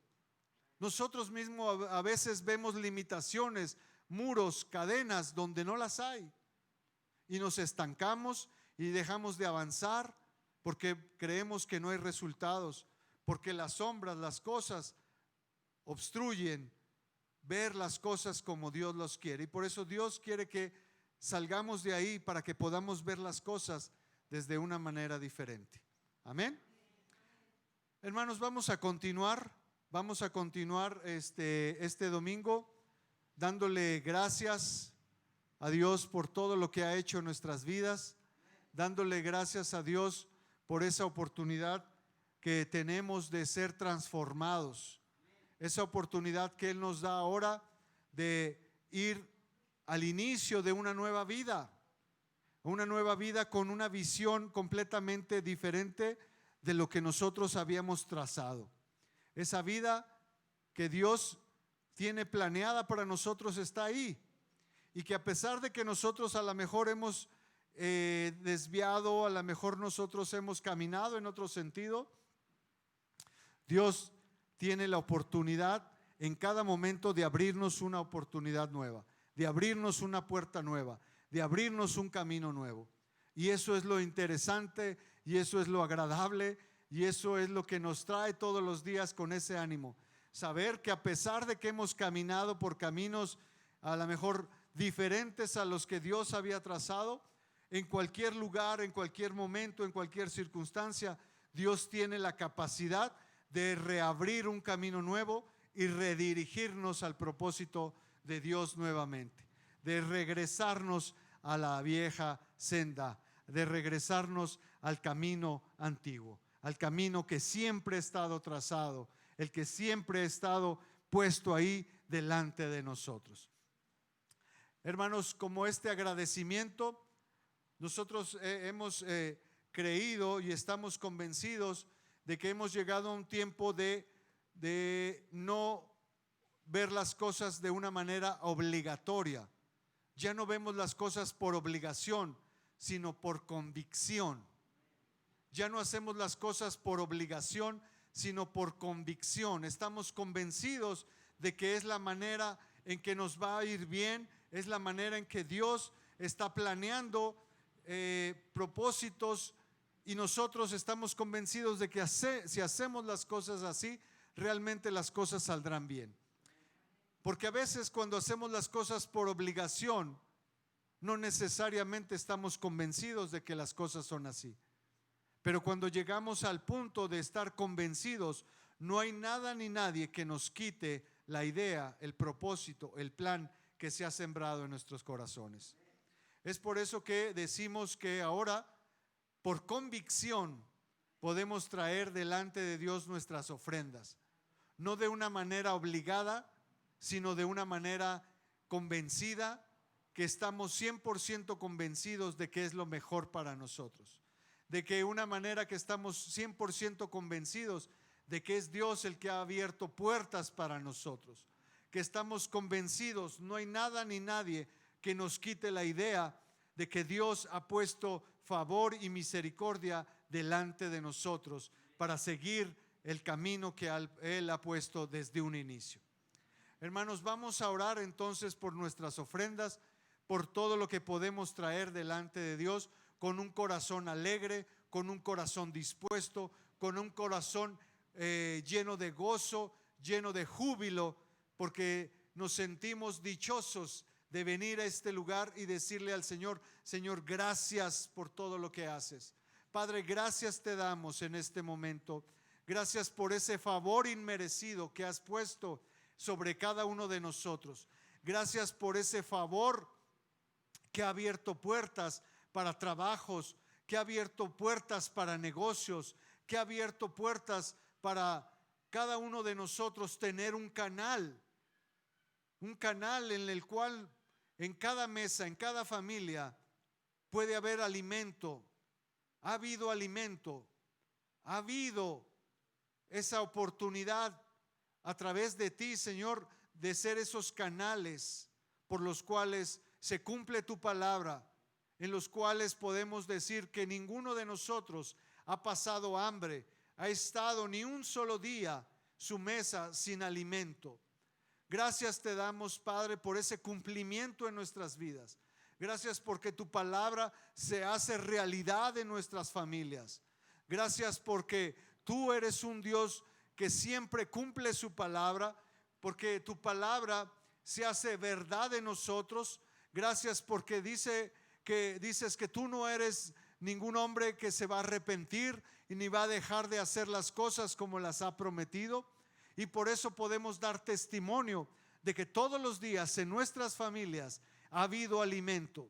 S1: Nosotros mismos a veces vemos limitaciones, muros, cadenas donde no las hay, y nos estancamos y dejamos de avanzar porque creemos que no hay resultados, porque las sombras, las cosas obstruyen ver las cosas como Dios los quiere. Y por eso Dios quiere que salgamos de ahí para que podamos ver las cosas desde una manera diferente. Amén. Hermanos, vamos a continuar este domingo dándole gracias a Dios por todo lo que ha hecho en nuestras vidas, dándole gracias a Dios por esa oportunidad que tenemos de ser transformados, esa oportunidad que Él nos da ahora de ir al inicio de una nueva vida con una visión completamente diferente de lo que nosotros habíamos trazado. Esa vida que Dios tiene planeada para nosotros está ahí, y que a pesar de que nosotros a lo mejor hemos desviado, a lo mejor nosotros hemos caminado en otro sentido, Dios tiene la oportunidad en cada momento de abrirnos una oportunidad nueva, de abrirnos una puerta nueva, de abrirnos un camino nuevo. Y eso es lo interesante, y eso es lo agradable, y eso es lo que nos trae todos los días con ese ánimo. Saber que a pesar de que hemos caminado por caminos a lo mejor diferentes a los que Dios había trazado, en cualquier lugar, en cualquier momento, en cualquier circunstancia, Dios tiene la capacidad de reabrir un camino nuevo y redirigirnos al propósito de Dios nuevamente. de regresarnos a la vieja senda, de regresarnos al camino antiguo, al camino que siempre ha estado trazado, el que siempre ha estado puesto ahí delante de nosotros. Hermanos, como este agradecimiento, nosotros hemos creído y estamos convencidos de que hemos llegado a un tiempo de no ver las cosas de una manera obligatoria. Ya no vemos las cosas por obligación, sino por convicción. Ya no hacemos las cosas por obligación, sino por convicción. Estamos convencidos de que es la manera en que nos va a ir bien, es la manera en que Dios está planeando propósitos, y nosotros estamos convencidos de que si hacemos las cosas así, realmente las cosas saldrán bien. Porque a veces cuando hacemos las cosas por obligación, no necesariamente estamos convencidos de que las cosas son así. Pero cuando llegamos al punto de estar convencidos, no hay nada ni nadie que nos quite la idea, el propósito, el plan que se ha sembrado en nuestros corazones. Es por eso que decimos que ahora, por convicción, podemos traer delante de Dios nuestras ofrendas, no de una manera obligada, sino de una manera convencida, que estamos 100% convencidos de que es lo mejor para nosotros, de que una manera que estamos 100% convencidos de que es Dios el que ha abierto puertas para nosotros, que estamos convencidos, no hay nada ni nadie que nos quite la idea de que Dios ha puesto favor y misericordia delante de nosotros para seguir el camino que Él ha puesto desde un inicio. Hermanos, vamos a orar entonces por nuestras ofrendas, por todo lo que podemos traer delante de Dios, con un corazón alegre, con un corazón dispuesto, con un corazón lleno de gozo, lleno de júbilo, porque nos sentimos dichosos de venir a este lugar y decirle al Señor: Señor, gracias por todo lo que haces. Padre, gracias te damos en este momento. Gracias por ese favor inmerecido que has puesto sobre cada uno de nosotros. Gracias por ese favor que ha abierto puertas para trabajos, que ha abierto puertas para negocios, que ha abierto puertas para cada uno de nosotros tener un canal en el cual en cada mesa, en cada familia puede haber alimento. Ha habido alimento, ha habido esa oportunidad a través de ti, Señor, de ser esos canales por los cuales se cumple tu palabra, en los cuales podemos decir que ninguno de nosotros ha pasado hambre, ha estado ni un solo día su mesa sin alimento. Gracias te damos, Padre, por ese cumplimiento en nuestras vidas. Gracias porque tu palabra se hace realidad en nuestras familias. Gracias porque tú eres un Dios que siempre cumple su palabra, porque tu palabra se hace verdad en nosotros. Gracias porque dices que tú no eres ningún hombre que se va a arrepentir y ni va a dejar de hacer las cosas como las ha prometido. Y por eso podemos dar testimonio de que todos los días en nuestras familias ha habido alimento.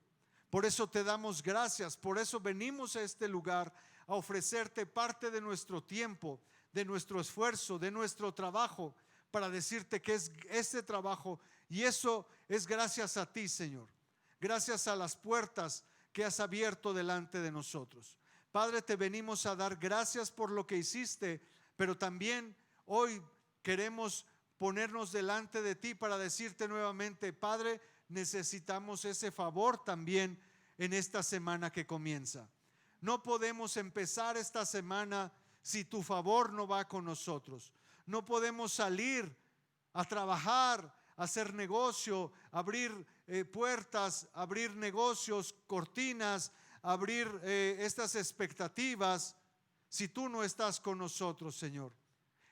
S1: Por eso te damos gracias, por eso venimos a este lugar a ofrecerte parte de nuestro tiempo, de nuestro esfuerzo, de nuestro trabajo, para decirte que es este trabajo, y eso es gracias a ti, Señor. Gracias a las puertas que has abierto delante de nosotros. Padre, te venimos a dar gracias por lo que hiciste, pero también hoy queremos ponernos delante de ti para decirte nuevamente: Padre, necesitamos ese favor también en esta semana que comienza. No podemos empezar esta semana si tu favor no va con nosotros. No podemos salir a trabajar, a hacer negocio, abrir puertas, abrir negocios, cortinas, abrir estas expectativas si tú no estás con nosotros, Señor.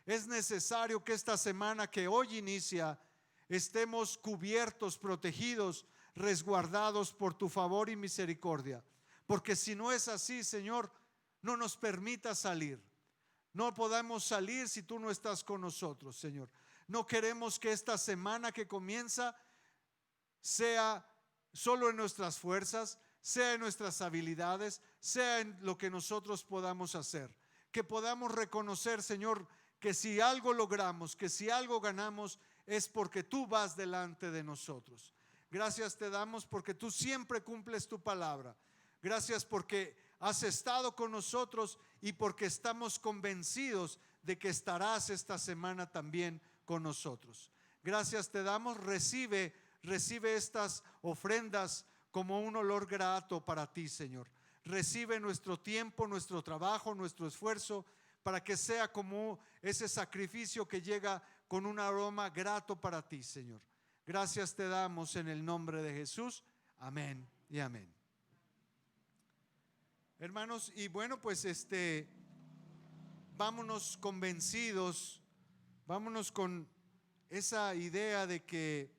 S1: Es necesario que esta semana que hoy inicia estemos cubiertos, protegidos, resguardados por tu favor y misericordia. Porque si no es así, Señor, no nos permita salir. No podamos salir si tú no estás con nosotros, Señor. No queremos que esta semana que comienza sea solo en nuestras fuerzas, sea en nuestras habilidades, sea en lo que nosotros podamos hacer. Que podamos reconocer, Señor, que si algo logramos, que si algo ganamos, es porque tú vas delante de nosotros. Gracias te damos porque tú siempre cumples tu palabra. Gracias porque has estado con nosotros y porque estamos convencidos de que estarás esta semana también con nosotros. Gracias te damos. Recibe estas ofrendas como un olor grato para ti, Señor. Recibe nuestro tiempo, nuestro trabajo, nuestro esfuerzo, para que sea como ese sacrificio que llega con un aroma grato para ti, Señor. Gracias te damos en el nombre de Jesús. Amén y amén. Hermanos, y bueno, pues vámonos convencidos, vámonos con esa idea de que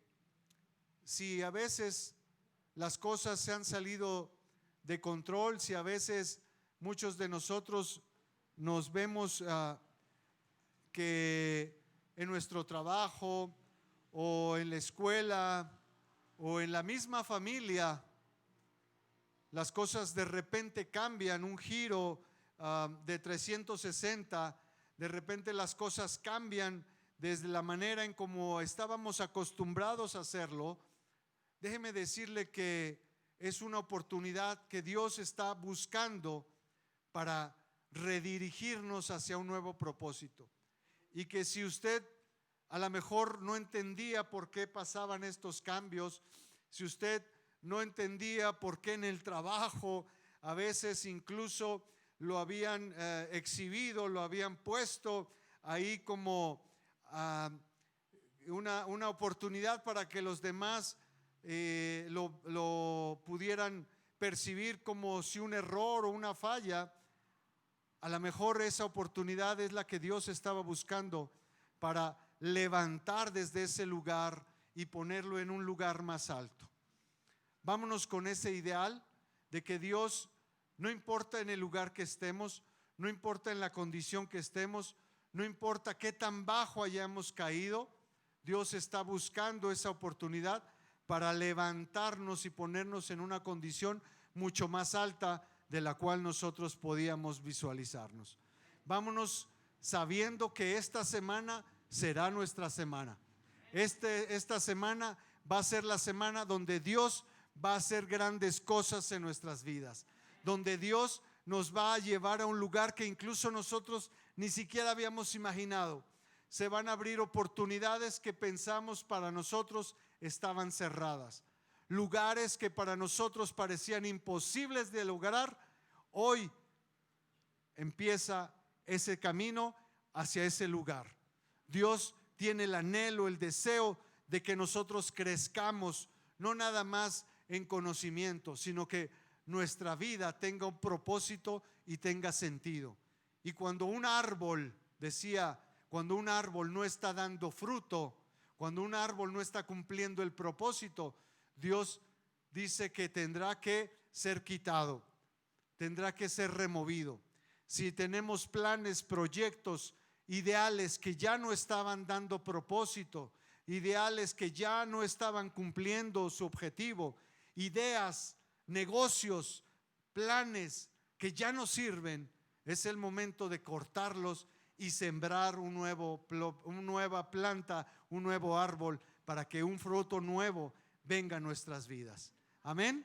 S1: si a veces las cosas se han salido de control, si a veces muchos de nosotros nos vemos que en nuestro trabajo o en la escuela o en la misma familia las cosas de repente cambian, un giro de 360, de repente las cosas cambian desde la manera en como estábamos acostumbrados a hacerlo. Déjeme decirle que es una oportunidad que Dios está buscando para redirigirnos hacia un nuevo propósito. Y que si usted a lo mejor no entendía por qué pasaban estos cambios, si usted no entendía por qué en el trabajo a veces incluso lo habían exhibido, lo habían puesto ahí como una oportunidad para que los demás lo pudieran percibir como si un error o una falla. A lo mejor esa oportunidad es la que Dios estaba buscando para levantar desde ese lugar y ponerlo en un lugar más alto. Vámonos con ese ideal de que Dios, no importa en el lugar que estemos, no importa en la condición que estemos, no importa qué tan bajo hayamos caído, Dios está buscando esa oportunidad para levantarnos y ponernos en una condición mucho más alta de la cual nosotros podíamos visualizarnos. Vámonos sabiendo que esta semana será nuestra semana. Esta semana va a ser la semana donde Dios va a hacer grandes cosas en nuestras vidas, donde Dios nos va a llevar a un lugar que incluso nosotros ni siquiera habíamos imaginado. Se van a abrir oportunidades que pensamos para nosotros estaban cerradas. Lugares que para nosotros parecían imposibles de lograr, hoy empieza ese camino hacia ese lugar. Dios tiene el anhelo, el deseo de que nosotros crezcamos, no nada más en conocimiento, sino que nuestra vida tenga un propósito y tenga sentido. Y cuando un árbol, decía, cuando un árbol no está dando fruto, cuando un árbol no está cumpliendo el propósito, Dios dice que tendrá que ser quitado, tendrá que ser removido. Si tenemos planes, proyectos, ideales que ya no estaban dando propósito, ideales que ya no estaban cumpliendo su objetivo, ideas, negocios, planes que ya no sirven, es el momento de cortarlos y sembrar una nueva planta, un nuevo árbol, para que un fruto nuevo venga a nuestras vidas. Amén.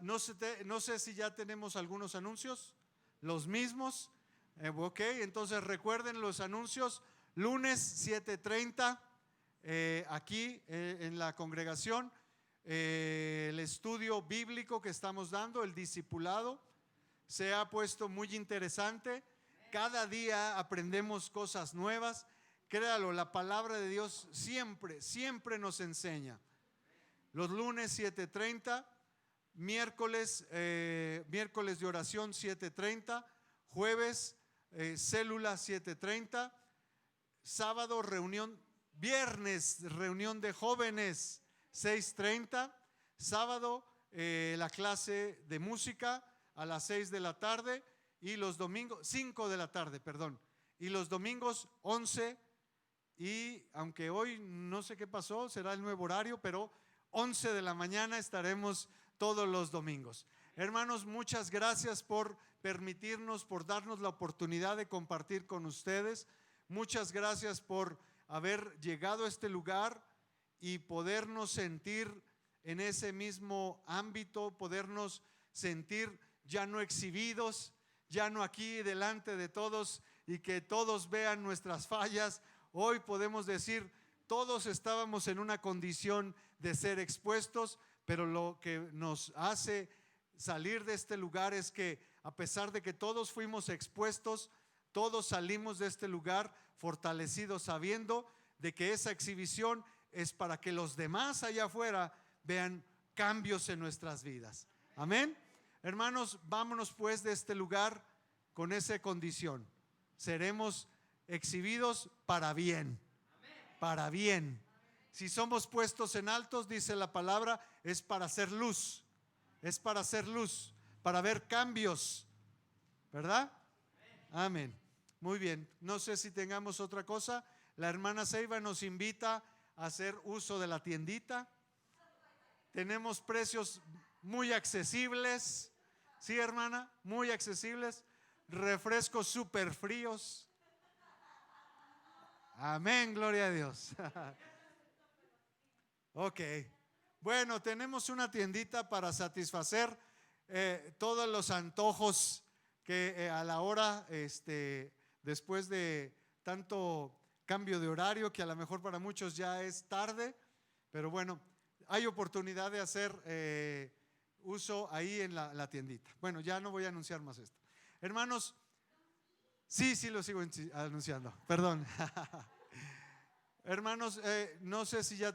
S1: No sé si ya tenemos algunos anuncios, los mismos. Ok, entonces recuerden los anuncios. Lunes 7:30 aquí en la congregación, el estudio bíblico que estamos dando, el discipulado, se ha puesto muy interesante. Cada día aprendemos cosas nuevas. Créalo, la palabra de Dios siempre nos enseña. Los lunes 7:30, miércoles de oración 7:30, jueves célula 7:30, sábado reunión, viernes reunión de jóvenes 6:30, sábado la clase de música a las 6 de la tarde y los domingos 5 de la tarde, perdón, y los domingos 11, y aunque hoy no sé qué pasó, será el nuevo horario, pero 11 de la mañana estaremos todos los domingos. Hermanos, muchas gracias por permitirnos, por darnos la oportunidad de compartir con ustedes. Muchas gracias por haber llegado a este lugar y podernos sentir en ese mismo ámbito, podernos sentir ya no exhibidos, ya no aquí delante de todos y que todos vean nuestras fallas. Hoy podemos decir, todos estábamos en una condición de ser expuestos, pero lo que nos hace salir de este lugar es que a pesar de que todos fuimos expuestos, todos salimos de este lugar fortalecidos, sabiendo de que esa exhibición es para que los demás allá afuera vean cambios en nuestras vidas. Amén. Hermanos, vámonos pues de este lugar con esa condición. Seremos exhibidos para bien. Para bien. Si somos puestos en altos, dice la palabra, es para hacer luz. Es para hacer luz, para ver cambios, ¿verdad? Amén. Muy bien. No sé si tengamos otra cosa. La hermana Seiba nos invita a hacer uso de la tiendita. Tenemos precios muy accesibles. Sí, hermana, muy accesibles. Refrescos súper fríos. Amén, gloria a Dios. Ok. Bueno, tenemos una tiendita para satisfacer todos los antojos que a la hora, después de tanto cambio de horario, que a lo mejor para muchos ya es tarde, pero bueno, hay oportunidad de hacer uso ahí en la tiendita. Bueno, ya no voy a anunciar más esto. Hermanos, sí, lo sigo anunciando, perdón. Hermanos, no sé si ya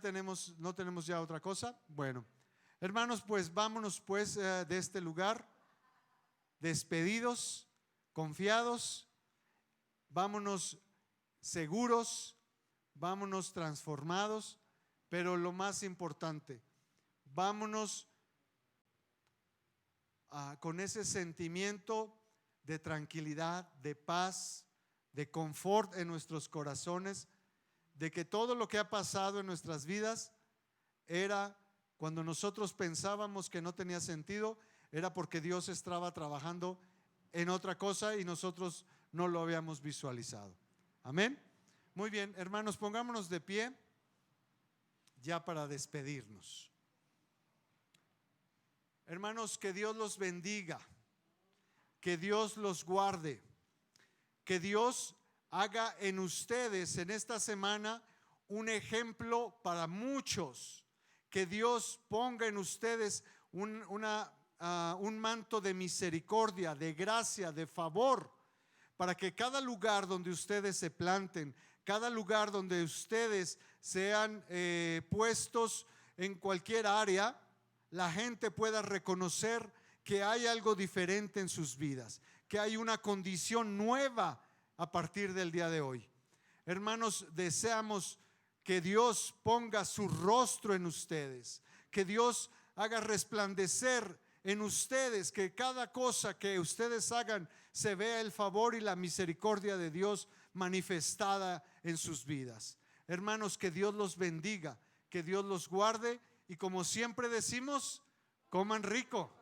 S1: no tenemos ya otra cosa. Bueno, hermanos, pues vámonos pues de este lugar, despedidos, confiados, vámonos seguros, vámonos transformados, pero lo más importante, vámonos con ese sentimiento de tranquilidad, de paz, de confort en nuestros corazones, de que todo lo que ha pasado en nuestras vidas era cuando nosotros pensábamos que no tenía sentido, era porque Dios estaba trabajando en otra cosa y nosotros no lo habíamos visualizado. Amén. Muy bien, hermanos, pongámonos de pie ya para despedirnos. Hermanos, que Dios los bendiga, que Dios los guarde, que Dios haga en ustedes en esta semana un ejemplo para muchos, que Dios ponga en ustedes un manto de misericordia, de gracia, de favor, para que cada lugar donde ustedes se planten, cada lugar donde ustedes sean puestos en cualquier área, la gente pueda reconocer que hay algo diferente en sus vidas, que hay una condición nueva a partir del día de hoy. Hermanos, deseamos que Dios ponga su rostro en ustedes, que Dios haga resplandecer en ustedes, que cada cosa que ustedes hagan se vea el favor y la misericordia de Dios manifestada en sus vidas. Hermanos, que Dios los bendiga, que Dios los guarde y como siempre decimos, coman rico.